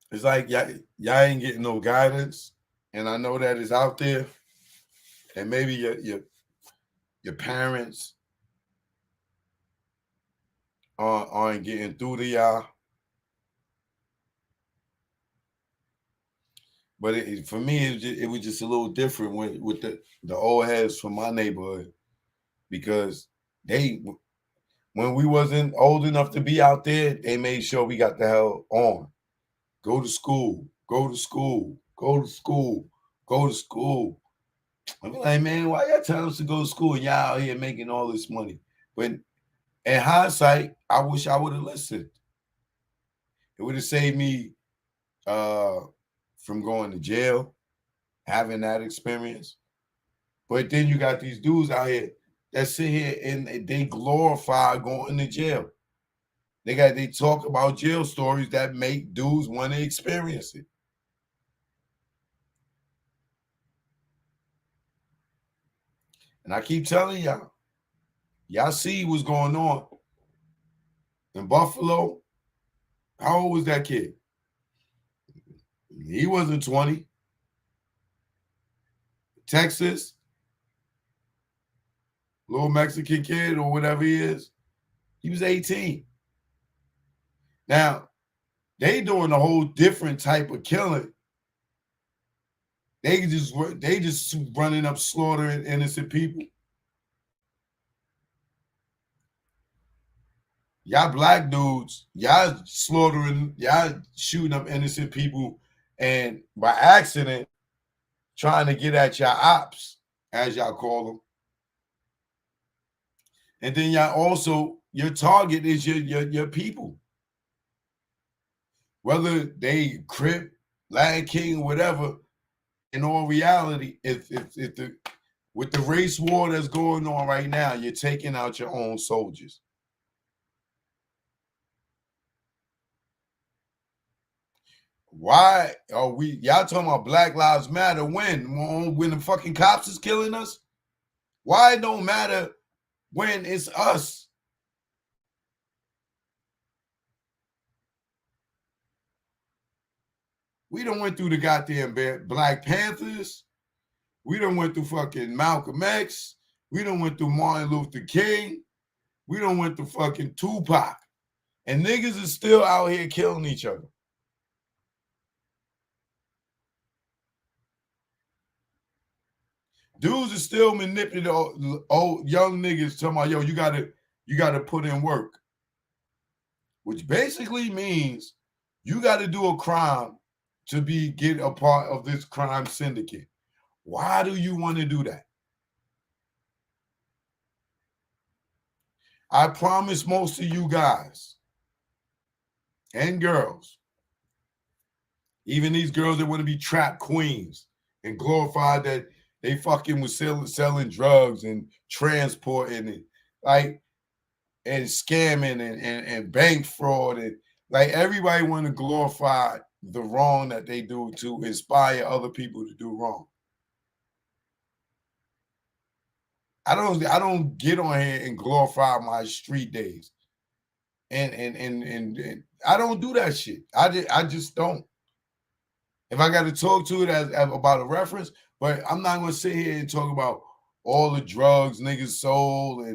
It's like y'all ain't getting no guidance, and I know that it's out there, and maybe your parents aren't getting through to y'all. But for me, it was just a little different with the old heads from my neighborhood, because when we wasn't old enough to be out there, they made sure we got the hell on. Go to school, go to school, go to school, go to school. I'm like, man, why y'all telling us to go to school and y'all out here making all this money? But in hindsight, I wish I would have listened. It would have saved me from going to jail, having that experience. But then you got these dudes out here that sit here and they glorify going to jail. They talk about jail stories that make dudes want to experience it. And I keep telling y'all see what's going on in Buffalo. How old was that kid? He wasn't 20. Texas, little Mexican kid or whatever he is, he was 18. Now, they doing a whole different type of killing. They just running up slaughtering innocent people. Y'all black dudes, y'all slaughtering, y'all shooting up innocent people, and by accident, trying to get at your ops, as y'all call them. And then y'all also, your target is your people. Whether they Crip, Latin King, whatever, in all reality, with the race war that's going on right now, you're taking out your own soldiers. Why are y'all talking about Black Lives Matter when the fucking cops is killing us? Why it don't matter when it's us? We done went through the goddamn Black Panthers. We done went through fucking Malcolm X. We done went through Martin Luther King. We done went through fucking Tupac. And niggas is still out here killing each other. Dudes are still manipulating old young niggas talking about, yo, you gotta put in work. Which basically means you gotta do a crime to get a part of this crime syndicate. Why do you want to do that? I promise most of you guys and girls, even these girls that want to be trap queens and glorify that they fucking was selling drugs and transporting it, like, and scamming and bank fraud, and like everybody want to glorify the wrong that they do to inspire other people to do wrong. I don't get on here and glorify my street days. And I don't do that shit. I just don't. If I got to talk to it as about a reference, but I'm not gonna sit here and talk about all the drugs niggas sold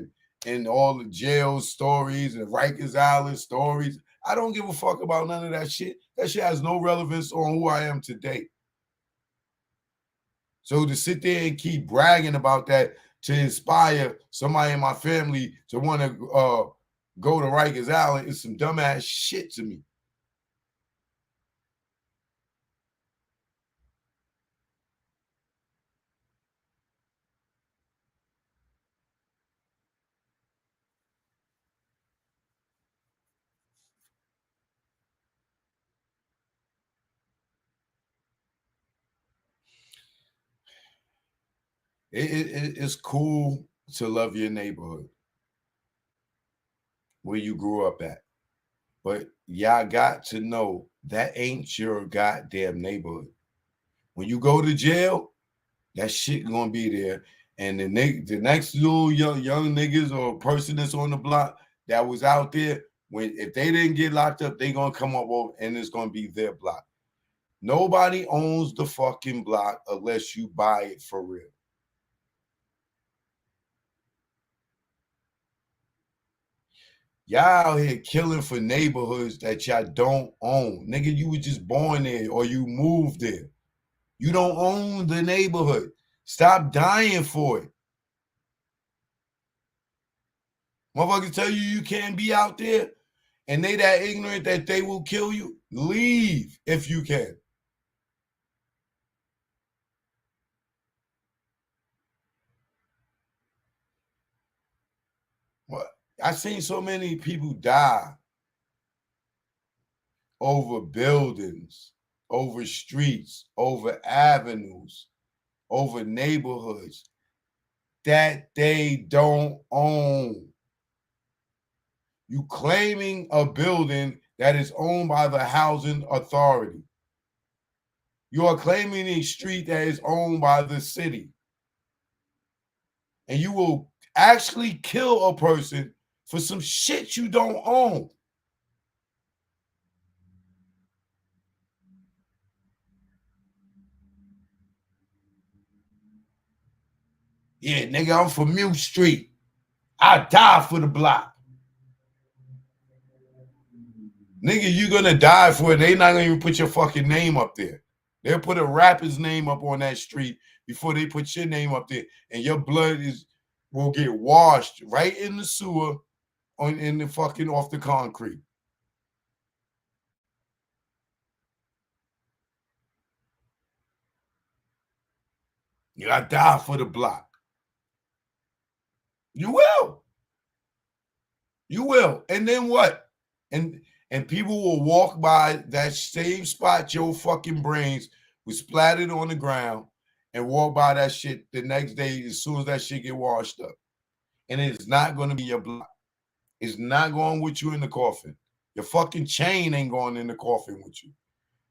and all the jail stories and Rikers Island stories. I don't give a fuck about none of that shit. That shit has no relevance on who I am today. So to sit there and keep bragging about that to inspire somebody in my family to want to go to Rikers Island is some dumbass shit to me. It's cool to love your neighborhood where you grew up at. But y'all got to know that ain't your goddamn neighborhood. When you go to jail, that shit gonna be there. And the next little young niggas or person that's on the block that was out there, if they didn't get locked up, they gonna come up over and it's gonna be their block. Nobody owns the fucking block unless you buy it for real. Y'all out here killing for neighborhoods that y'all don't own. Nigga, you was just born there or you moved there. You don't own the neighborhood. Stop dying for it. Motherfuckers tell you can't be out there and they that ignorant that they will kill you. Leave if you can. What? I've seen so many people die over buildings, over streets, over avenues, over neighborhoods that they don't own. You claiming a building that is owned by the housing authority. You are claiming a street that is owned by the city. And you will actually kill a person for some shit you don't own. Yeah, nigga, I'm from Mute Street. I die for the block. Nigga, you gonna die for it. They not gonna even put your fucking name up there. They'll put a rapper's name up on that street before they put your name up there. And your blood will get washed right in the sewer in the fucking off the concrete. You gotta die for the block. You will. You will. And then what? And people will walk by that same spot your fucking brains was splattered on the ground and walk by that shit the next day as soon as that shit get washed up. And it's not going to be your block. It's not going with you in the coffin. Your fucking chain ain't going in the coffin with you.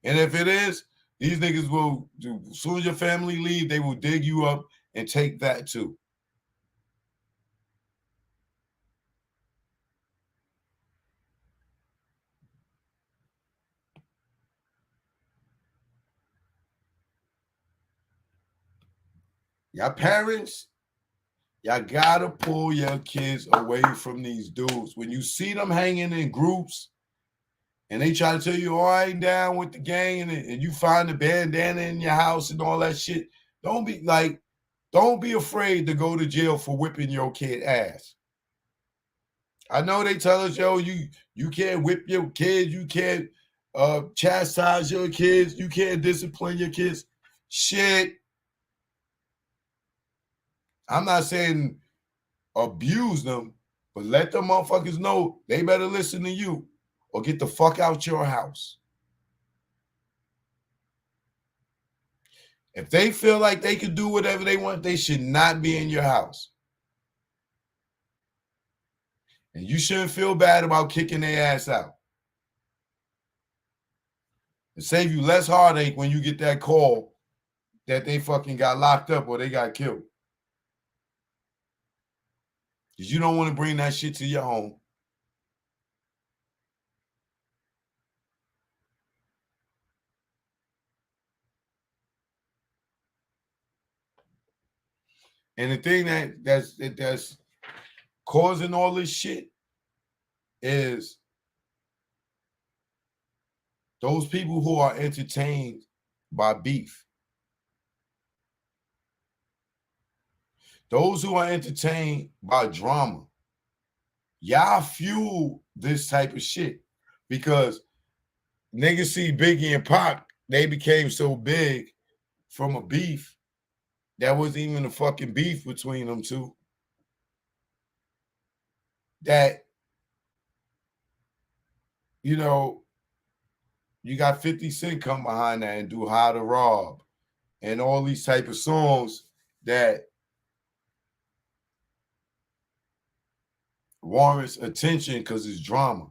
And if it is, these niggas will, as soon as your family leave, they will dig you up and take that too. Y'all parents, y'all gotta pull your kids away from these dudes. When you see them hanging in groups and they try to tell you, oh, I ain't down with the gang, and you find the bandana in your house and all that shit, don't be afraid to go to jail for whipping your kid ass. I know they tell us, yo, you can't whip your kids, you can't chastise your kids, you can't discipline your kids. Shit. I'm not saying abuse them, but let them motherfuckers know they better listen to you or get the fuck out your house. If they feel like they can do whatever they want, they should not be in your house. And you shouldn't feel bad about kicking their ass out. It save you less heartache when you get that call that they fucking got locked up or they got killed. Because you don't want to bring that shit to your home. And the thing that's causing all this shit is those people who are entertained by beef. Those who are entertained by drama. Y'all fuel this type of shit because niggas see Biggie and Pac, they became so big from a beef that wasn't even a fucking beef between them two. That, you know, you got 50 Cent come behind that and do How to Rob and all these type of songs that warrants attention because it's drama.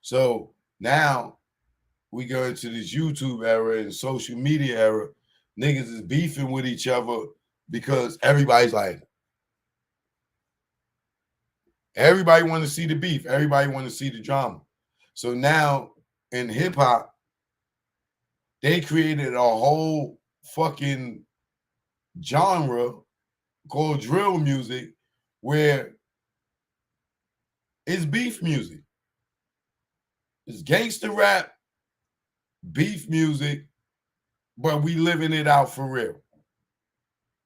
So now we go into this YouTube era and social media era. Niggas is beefing with each other because everybody's like, everybody want to see the beef. Everybody want to see the drama. So now in hip hop, they created a whole fucking genre called drill music where it's beef music. It's gangster rap, beef music, but we living it out for real.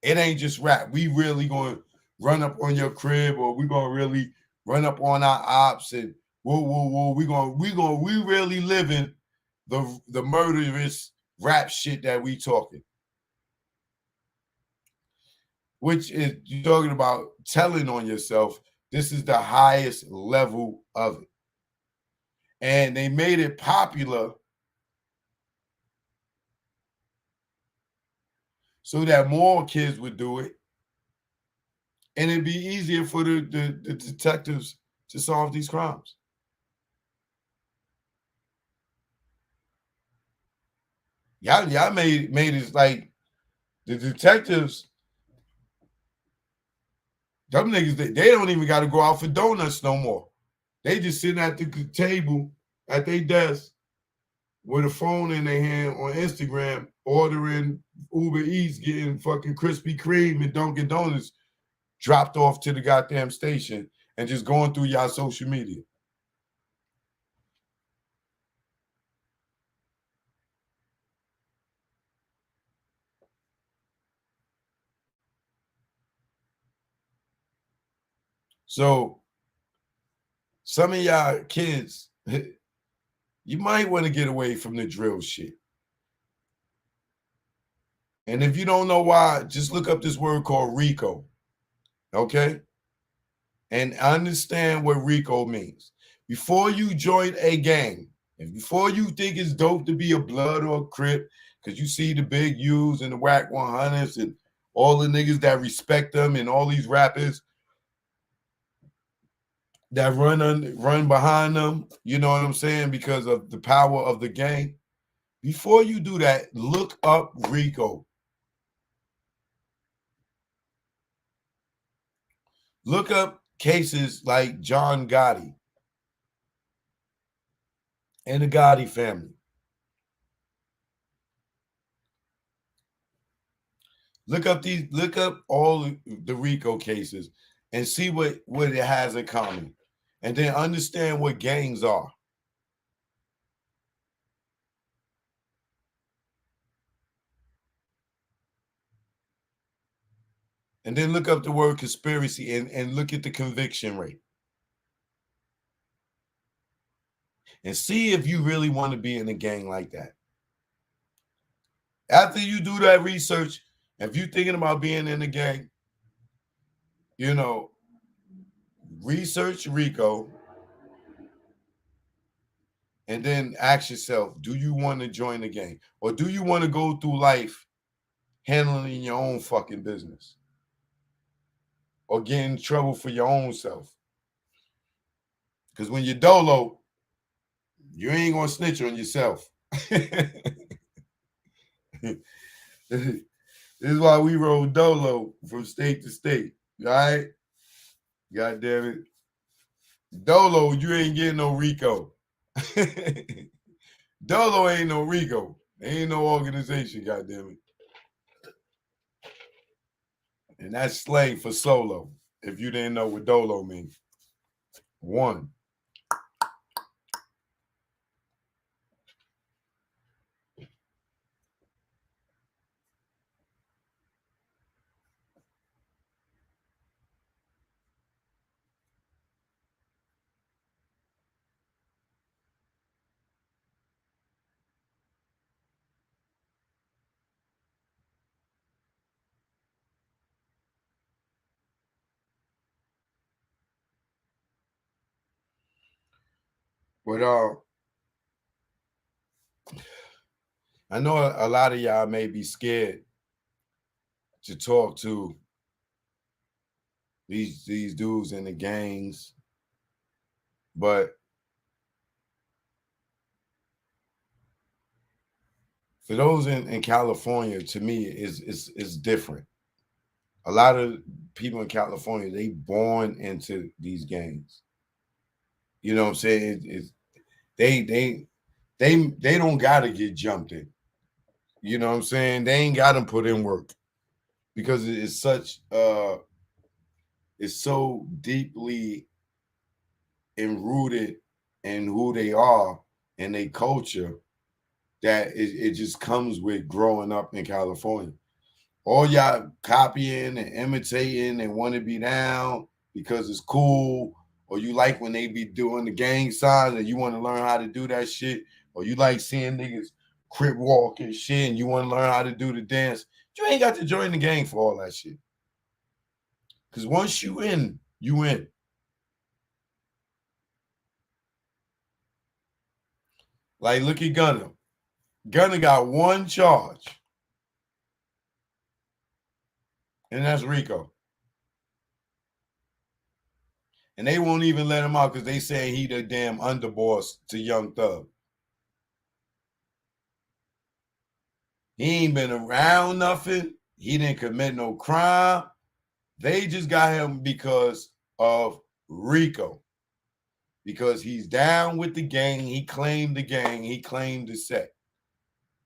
It ain't just rap. We really going to run up on your crib, or we going to really run up on our ops and whoa, whoa, whoa. We really living the murderous rap shit that we talking. Which is, you're talking about telling on yourself. This is the highest level of it. And they made it popular so that more kids would do it. And it'd be easier for the detectives to solve these crimes. Y'all made it like the detectives, them niggas, they don't even got to go out for donuts no more. They just sitting at the table at their desk with a phone in their hand on Instagram, ordering Uber Eats, getting fucking Krispy Kreme and Dunkin' Donuts dropped off to the goddamn station and just going through y'all social media. So some of y'all kids, you might want to get away from the drill shit. And if you don't know why, just look up this word called RICO. Okay? And understand what RICO means. Before you join a gang, and before you think it's dope to be a blood or a crip, because you see the big U's and the whack 100s and all the niggas that respect them and all these rappers that run behind them, you know what I'm saying, because of the power of the gang. Before you do that, look up RICO. Look up cases like John Gotti and the Gotti family. Look up all the RICO cases and see what it has in common. And then understand what gangs are. And then look up the word conspiracy and look at the conviction rate. And see if you really want to be in a gang like that. After you do that research, if you're thinking about being in the gang, you know, research Rico and then ask yourself, do you want to join the gang? Or do you want to go through life handling your own fucking business? Or get in trouble for your own self? Because when you're dolo, you ain't gonna snitch on yourself. This is why we roll dolo from state to state. All right? God damn it. Dolo, you ain't getting no Rico. Dolo ain't no Rico. Ain't no organization, God damn it. And that's slang for solo. If you didn't know what dolo means. One. But I know a lot of y'all may be scared to talk to these dudes in the gangs, but for those in California, to me, is different. A lot of people in California, they born into these gangs. You know what I'm saying? They don't gotta get jumped in. You know what I'm saying? They ain't gotta put in work because it's such it's so deeply enrooted in who they are and their culture that it just comes with growing up in California. All y'all copying and imitating and want to be down because it's cool, or you like when they be doing the gang signs and you want to learn how to do that shit, or you like seeing niggas crip walk and shit and you want to learn how to do the dance. You ain't got to join the gang for all that shit. Because once you in, you in. Like, look at Gunner. Gunner got one charge, and that's Rico. And they won't even let him out because they say he the damn underboss to Young Thug. He ain't been around nothing. He didn't commit no crime. They just got him because of Rico. Because he's down with the gang. He claimed the gang. He claimed the set.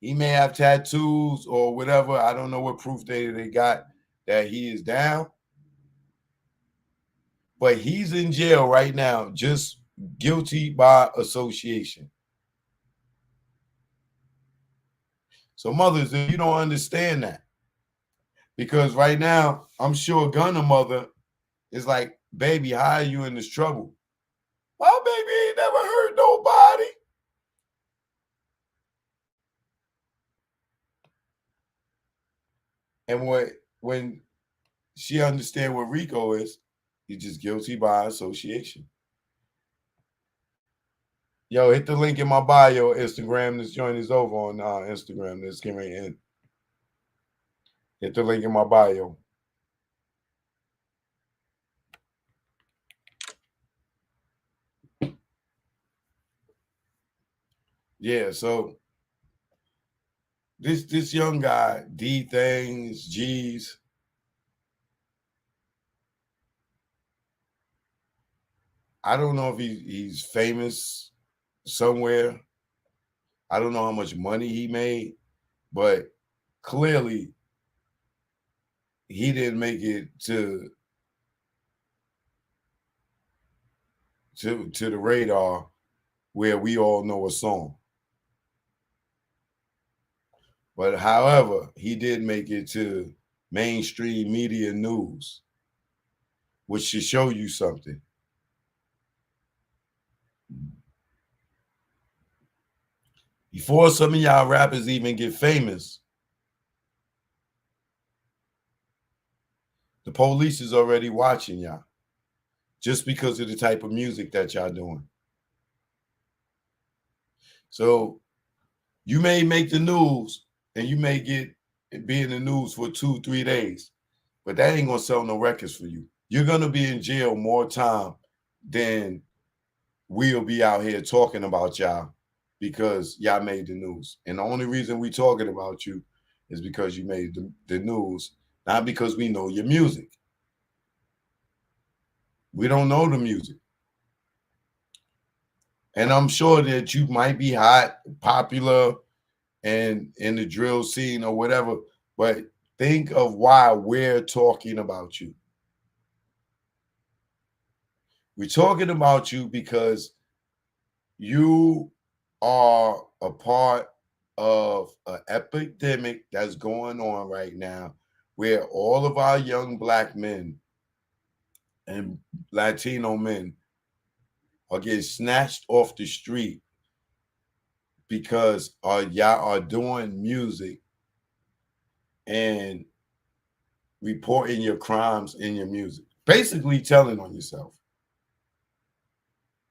He may have tattoos or whatever. I don't know what proof they got that he is down. But he's in jail right now, just guilty by association. So, mothers, if you don't understand that, because right now, I'm sure Gunner mother is like, baby, how are you in this trouble? My baby ain't never hurt nobody. And when she understand what Rico is, he's just guilty by association. Yo, hit the link in my bio, Instagram. This joint is over on Instagram. This can right in. Hit the link in my bio. Yeah, so this young guy, D Things, G's. I don't know if he's famous somewhere. I don't know how much money he made, but clearly he didn't make it to the radar where we all know a song. But however, he did make it to mainstream media news, which should show you something. Before some of y'all rappers even get famous, The police is already watching y'all just because of the type of music that y'all doing. So you may make the news and you may be in the news for 2-3 days, but that ain't gonna sell no records for you. You're gonna be in jail more time than we'll be out here talking about y'all because y'all made the news. And the only reason we talking about you is because you made the news, not because we know your music. We don't know the music. And I'm sure that you might be hot, popular, and in the drill scene or whatever, but think of why we're talking about you. We're talking about you because you are a part of an epidemic that's going on right now where all of our young Black men and Latino men are getting snatched off the street because y'all are doing music and reporting your crimes in your music, basically telling on yourself.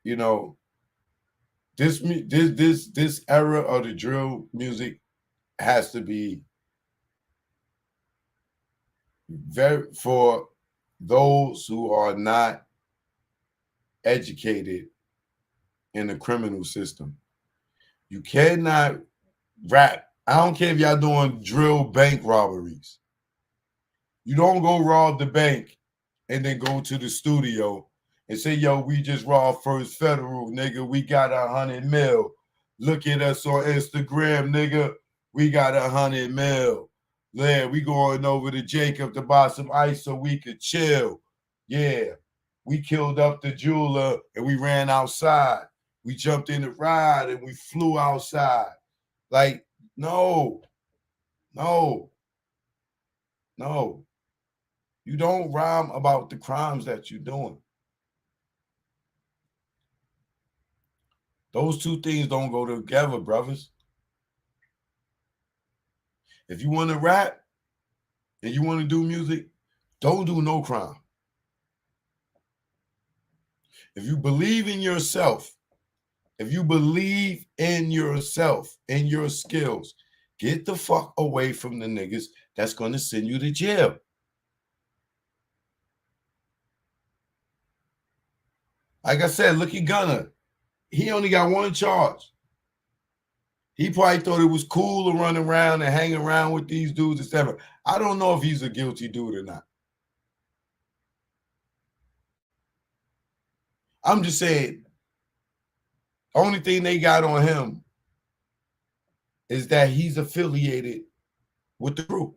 You know, this era of the drill music has to be very for those who are not educated in the criminal system. You cannot rap. I don't care if y'all doing drill bank robberies. You don't go rob the bank and then go to the studio and say, yo, we just robbed First Federal, nigga. We got 100 mil. Look at us on Instagram, nigga. We got 100 mil. Yeah, we going over to Jacob to buy some ice so we could chill. Yeah, we killed up the jeweler and we ran outside. We jumped in the ride and we flew outside. Like, no. You don't rhyme about the crimes that you're doing. Those two things don't go together, brothers. If you want to rap and you want to do music, don't do no crime. If you believe in yourself, and your skills, get the fuck away from the niggas that's going to send you to jail. Like I said, look at Gunna. He only got one charge. He probably thought it was cool to run around and hang around with these dudes, etc. I don't know if he's a guilty dude or not. I'm just saying, only thing they got on him is that he's affiliated with the group.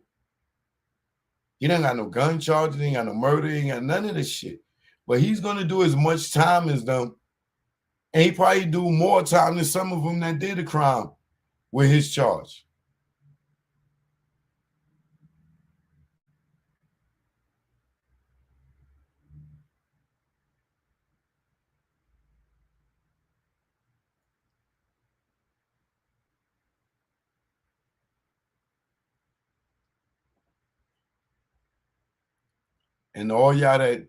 He don't got no gun charges, he ain't got no murder, he ain't got none of this shit. But he's gonna do as much time as them, and he probably do more time than some of them that did a crime with his charge. And all y'all that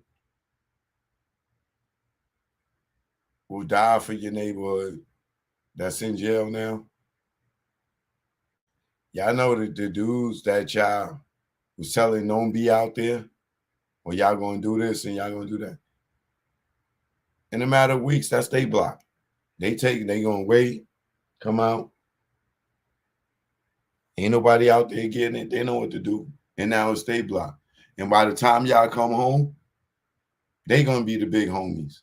will die for your neighborhood that's in jail now, y'all know that the dudes that y'all was telling don't be out there, or y'all gonna do this and y'all gonna do that. In a matter of weeks, that's they block. They gonna wait, come out. Ain't nobody out there getting it. They know what to do. And now it's they block. And by the time y'all come home, they gonna be the big homies.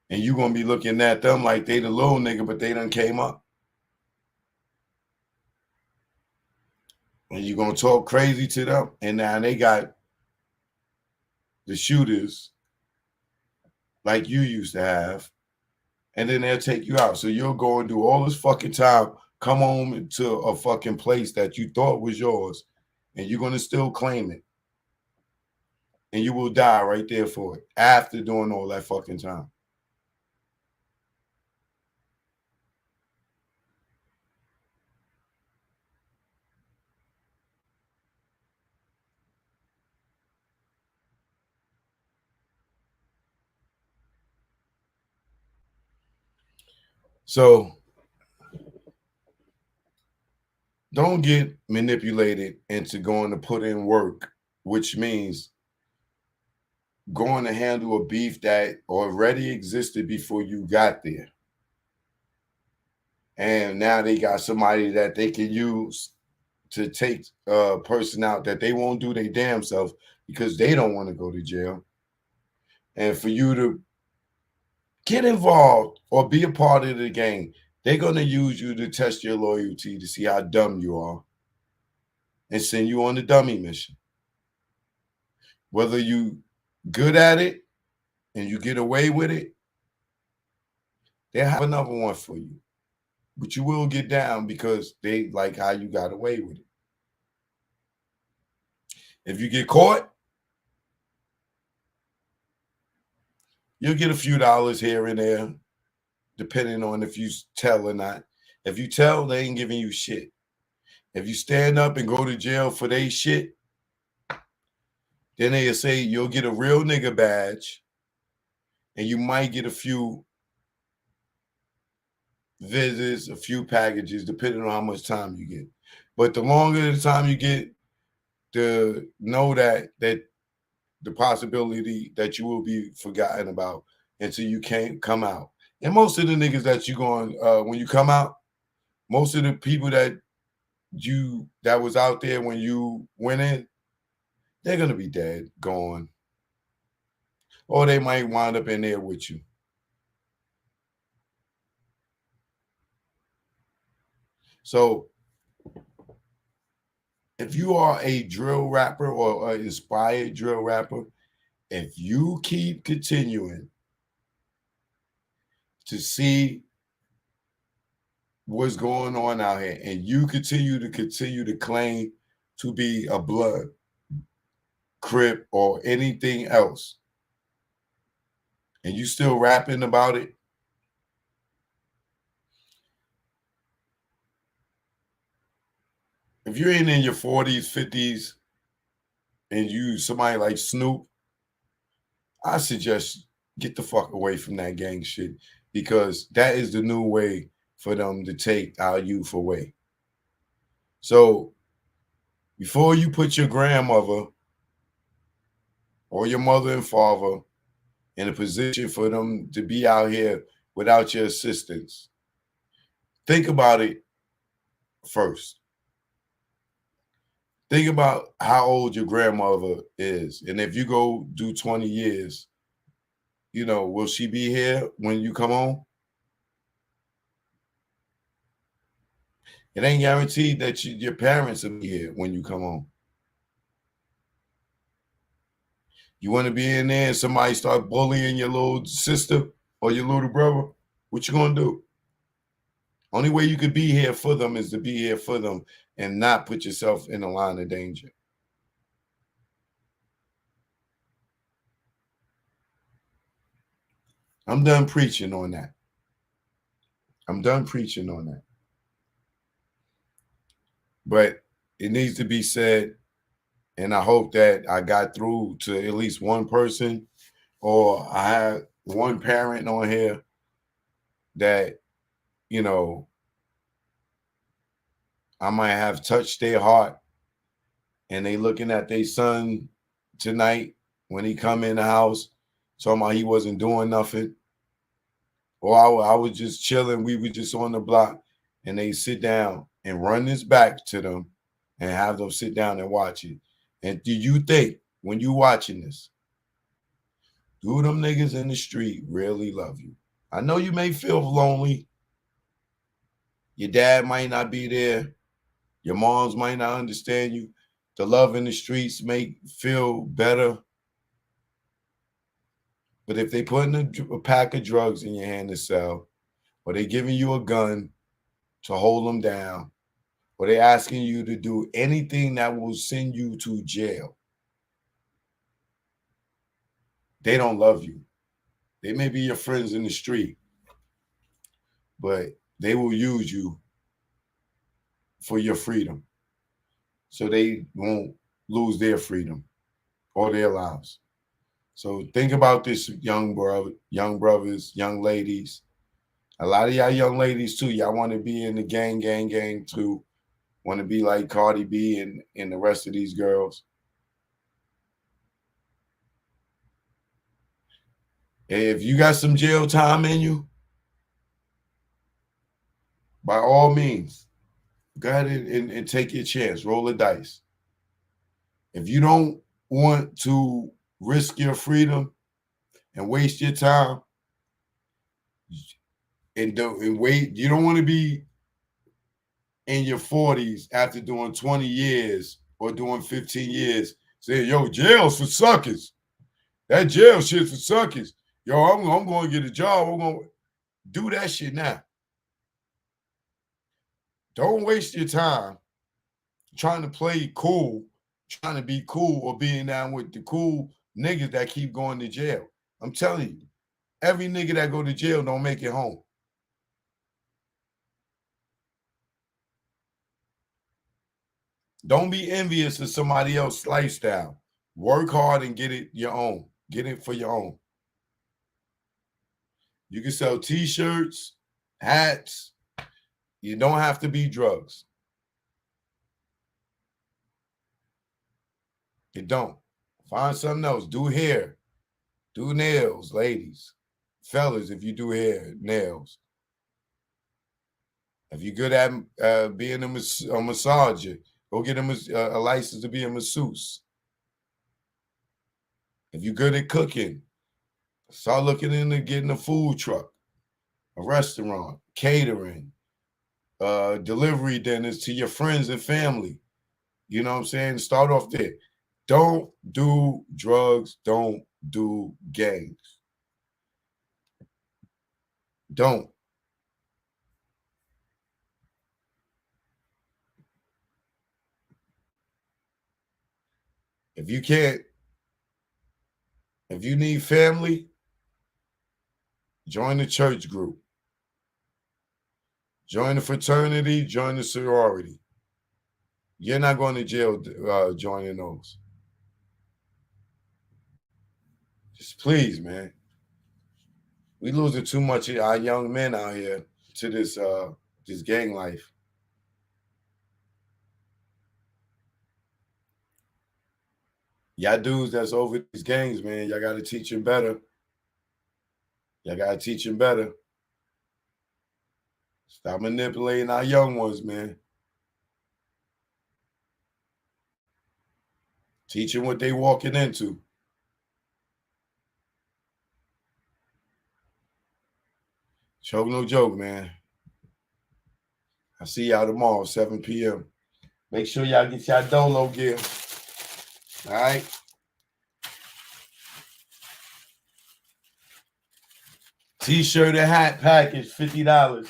And you gonna be looking at them like they the little nigga, but they done came up. And you gonna talk crazy to them. And now they got the shooters like you used to have. And then they'll take you out. So you'll go and do all this fucking time, come home to a fucking place that you thought was yours, and you're gonna still claim it. And you will die right there for it after doing all that fucking time. So don't get manipulated into going to put in work, which means going to handle a beef that already existed before you got there. And now they got somebody that they can use to take a person out that they won't do their damn self because they don't want to go to jail. And for you to get involved or be a part of the game, they're going to use you to test your loyalty to see how dumb you are and send you on the dummy mission. Whether you good at it and you get away with it, they'll have another one for you. But you will get down because they like how you got away with it. If you get caught, you'll get a few dollars here and there, depending on if you tell or not. If you tell, they ain't giving you shit. If you stand up and go to jail for they shit, then they'll say you'll get a real nigga badge and you might get a few visits, a few packages, depending on how much time you get. But the longer the time you get, to know that the possibility that you will be forgotten about until you can't come out. And most of the niggas that you going when you come out, most of the people that was out there when you went in, they're gonna be dead, gone, or they might wind up in there with you. So if you are a drill rapper or an inspired drill rapper, if you keep continuing to see what's going on out here and you continue to claim to be a blood, Crip, or anything else, and you still rapping about it, if you're in your 40s, 50s, and you somebody like Snoop, I suggest get the fuck away from that gang shit because that is the new way for them to take our youth away. So before you put your grandmother or your mother and father in a position for them to be out here without your assistance, think about it first. Think about how old your grandmother is. And if you go do 20 years, will she be here when you come home? It ain't guaranteed that your parents will be here when you come home. You want to be in there and somebody start bullying your little sister or your little brother, what you gonna do? Only way you could be here for them is to be here for them and not put yourself in a line of danger. I'm done preaching on that. But it needs to be said, and I hope that I got through to at least one person, or I had one parent on here that, I might have touched their heart and they looking at their son tonight when he come in the house, talking about he wasn't doing nothing. Or I was just chilling. We were just on the block and they sit down and run this back to them and have them sit down and watch it. And do you think when you watching this, do them niggas in the street really love you? I know you may feel lonely. Your dad might not be there. Your moms might not understand you. The love in the streets may feel better. But if they putting a pack of drugs in your hand to sell, or they giving you a gun to hold them down, or they asking you to do anything that will send you to jail, they don't love you. They may be your friends in the street, but they will use you for your freedom so they won't lose their freedom or their lives. So think about this, young brothers, young ladies. A lot of y'all young ladies too, y'all want to be in the gang too. Want to be like Cardi B and the rest of these girls. If you got some jail time in you, by all means, go ahead and take your chance. Roll the dice. If you don't want to risk your freedom and waste your time and wait, you don't want to be in your 40s after doing 20 years or doing 15 years saying, yo, jail's for suckers. That jail shit's for suckers. Yo, I'm going to get a job. I'm going to do that shit now. Don't waste your time trying to play cool, trying to be cool or being down with the cool niggas that keep going to jail. I'm telling you, every nigga that go to jail don't make it home. Don't be envious of somebody else's lifestyle. Work hard and get it your own. Get it for your own. You can sell t-shirts, hats. You don't have to be drugs. You don't. Find something else. Do hair. Do nails, ladies. Fellas, if you do hair, nails. If you're good at being a massager, go get a license to be a masseuse. If you're good at cooking, start looking into getting a food truck, a restaurant, catering, delivery dinners to your friends and family. You know what I'm saying? Start off there. Don't do drugs. Don't do gangs. Don't. If you can't, if you need family, join the church group. Join the fraternity, join the sorority. You're not going to jail joining those. Just please, man. We losing too much of our young men out here to this gang life. Y'all dudes that's over these gangs, man, y'all got to teach them better. Y'all got to teach them better. Stop manipulating our young ones, man. Teach them what they walking into. Choke no joke, man. I'll see y'all tomorrow, 7 p.m. Make sure y'all get y'all dolo gear. All right? T-shirt and hat package, $50.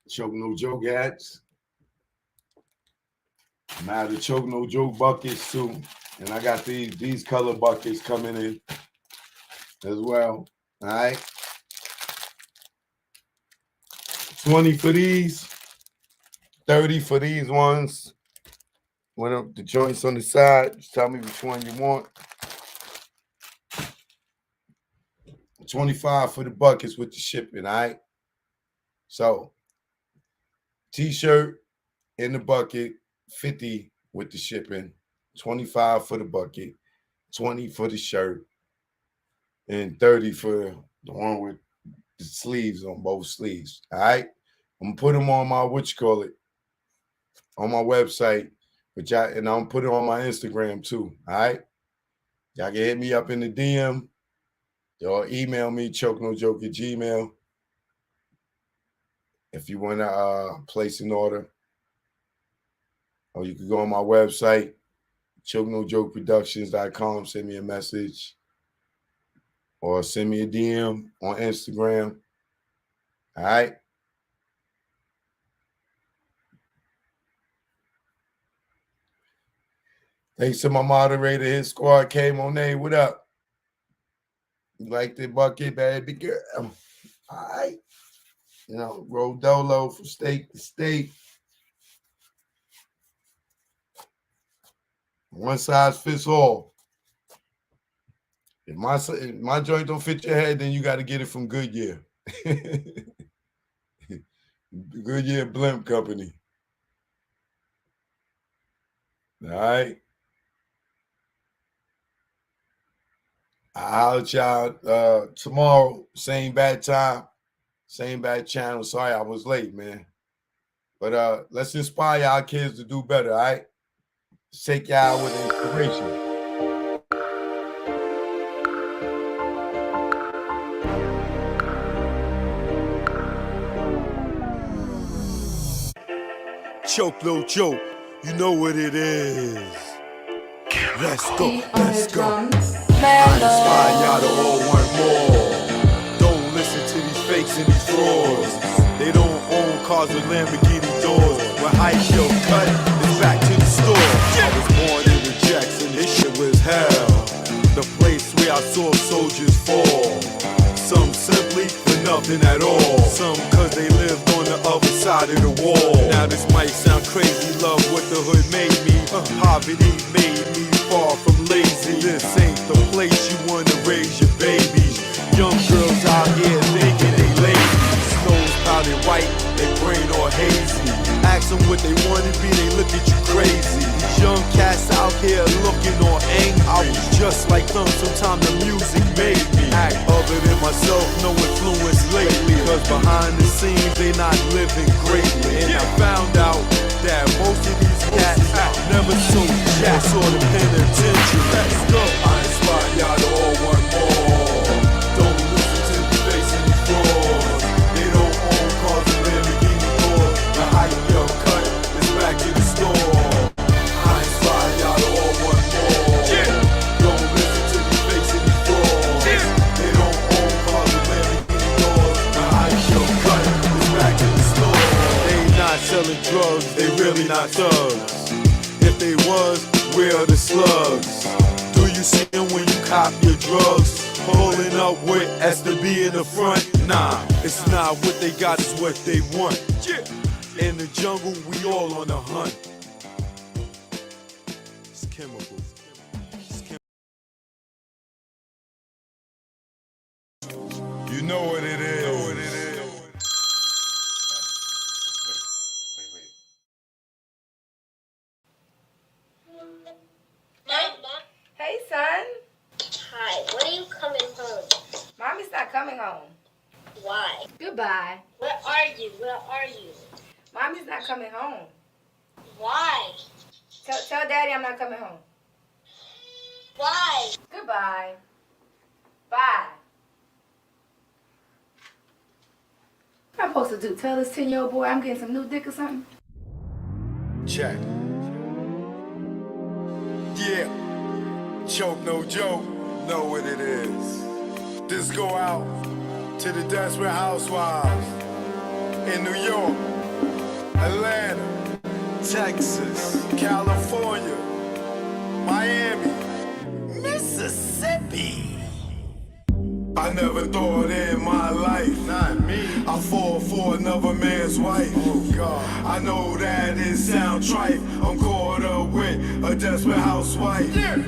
Choke no joke hats. I'm out of choke no joke buckets too. And I got these color buckets coming in as well. All right. 20 for these, 30 for these ones. Went up the joints on the side. Just tell me which one you want. 25 for the buckets with the shipping, all right? So, t-shirt in the bucket, 50 with the shipping, 25 for the bucket, 20 for the shirt, and 30 for the one with the sleeves on both sleeves, all right? I'm going to put them on my, on my website, and I'm going to put it on my Instagram too, all right? Y'all can hit me up in the DM or email me, chokenojoke@gmail.com. If you want to place an order, or you can go on my website, chokenojokeproductions.com, send me a message, or send me a DM on Instagram. All right? Thanks to my moderator, his squad came on there. What up? You like the bucket, baby girl? All right. You know, roll dolo from state to state. One size fits all. If my joint don't fit your head, then you got to get it from Goodyear. Goodyear Blimp Company. All right. I'll y'all tomorrow, same bad time, same bad channel. Sorry I was late, man. But let's inspire our kids to do better, all right? Take y'all with inspiration. Choke, no joke, you know what it is. Let's go, let's go. I inspire y'all to all want more. Don't listen to these fakes and these frauds. They don't own cars with Lamborghini doors. When high show cut, it's back to the store. I was born in the Jackson, this shit was hell. The place where I saw soldiers fall. Some simply for nothing at all. Some cause they lived on the other side of the wall. Now this might sound crazy, love what the hood made me. Poverty made me far from lazy. This ain't the place you wanna raise your babies. Young girls out here thinking they lazy. Stones powdered white, they brain all hazy. Ask them what they wanna be, they look at you crazy. These young cats out here looking all angry. I was just like them, sometimes the music made me act other than myself, no influence lately. Cause behind the scenes, they not living greatly. And I found out that most of these cats never sold jacks or the penitentiary. Let's go. I inspire y'all to all want more. Don't listen to the face and the frauds. They don't own cars and Lamborghini doors. The hype young cut is back to the store. I inspire y'all to all want more. Don't listen to the face and the frauds. They don't own cars and Lamborghini doors. The hype young cut is back to the store. They not selling drugs, they really not thugs. If they was, where are the slugs? Do you see them when you cop your drugs? Pulling up with S to B in the front? Nah, it's not what they got, it's what they want. In the jungle, we all on the hunt. It's chemical. You know what it is. Hey, son. Hi, when are you coming home? Mommy's not coming home. Why? Goodbye. Where are you? Where are you? Mommy's not coming home. Why? Tell Daddy I'm not coming home. Why? Goodbye. Bye. What am I supposed to do? Tell this 10-year-old boy I'm getting some new dick or something? Check. Yeah. Choke, no joke. Know what it is. This go out to the desperate housewives in New York, Atlanta, Texas, California, Miami, Mississippi. I never thought in my life, not me, I fall for another man's wife. Oh God, I know that it sound trite. I'm caught up with a desperate housewife. Yeah.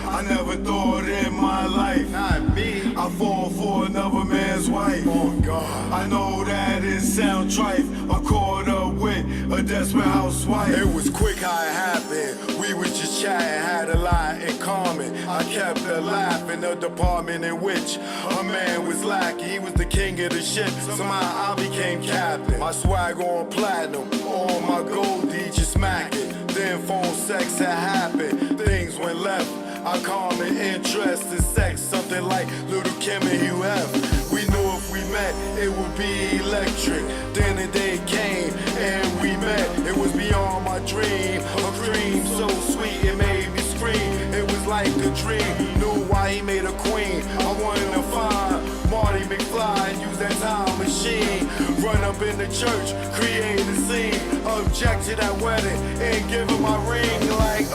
I never thought in my life, not me, I fall for another man's wife. Oh God, I know that it sound trite. I'm caught up with a desperate housewife. It was quick how it happened. We was just chatting, had a lot in common. I kept her laugh in the department in which a man was lacking. He was the king of the ship. Somehow I became captain. My swag on platinum, all my gold just smacking. Then phone sex had happened. Things went left. Our common interest in sex, something like Little Kim and Hugh F. We knew if we met, it would be electric. Then the day came and we met. It was beyond my dream, a dream so sweet it made me scream. It was like a dream, knew why he made a queen. I wanted to find Marty McFly and use that time machine. Run up in the church, create a scene. Object to that wedding and give him my ring like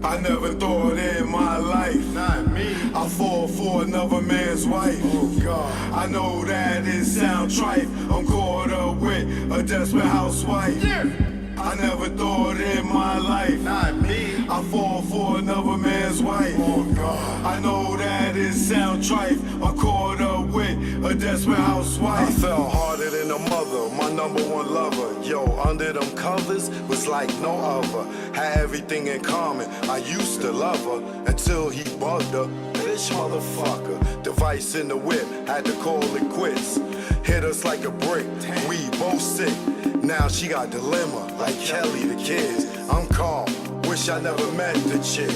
I never thought in my life, Not me. I fall for another man's wife. Oh God. I know that it sound trite. I'm caught up with a desperate housewife. I never thought in my life, Not me. I fall for another man's wife. Oh God. I know that it sound trite. I'm caught up with a desperate housewife. I fell harder than a mother, my number one lover. Yo, under them covers was like no other. Had everything in common. I used to love her until he bugged her. Bitch motherfucker. Device in the whip, had to call it quits. Hit us like a brick, we both sick. Now she got dilemma, like Kelly the kids. I'm calm, wish I never met the chick.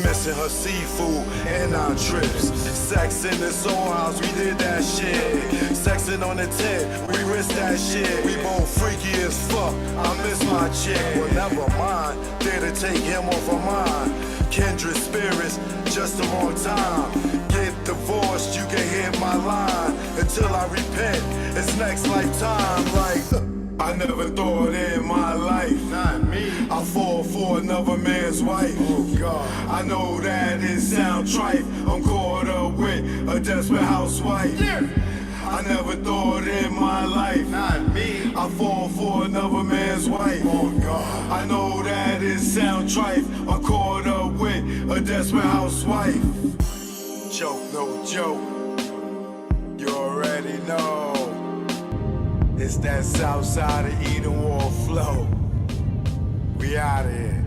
Missing her seafood and our trips. Sex in the soul house, we did that shit. Sexing on the tent, we risked that shit. We both freaky as fuck, I miss my chick. Well, never mind, there to take him off of mine. Kindred spirits, just the wrong time. Get divorced, you can hit my line. Until I repent, it's next lifetime. Like, I never thought in my life, Not me. I fall for another man's wife. Oh God. I know that it sound trite. I'm caught up with a desperate housewife. I never thought in my life, Not me. I fall for another man's wife. Oh God. I know that it sound trite. I'm caught up with a desperate housewife. Joke, no joke. You already know. It's that south side of Eden Wall flow. We out of here.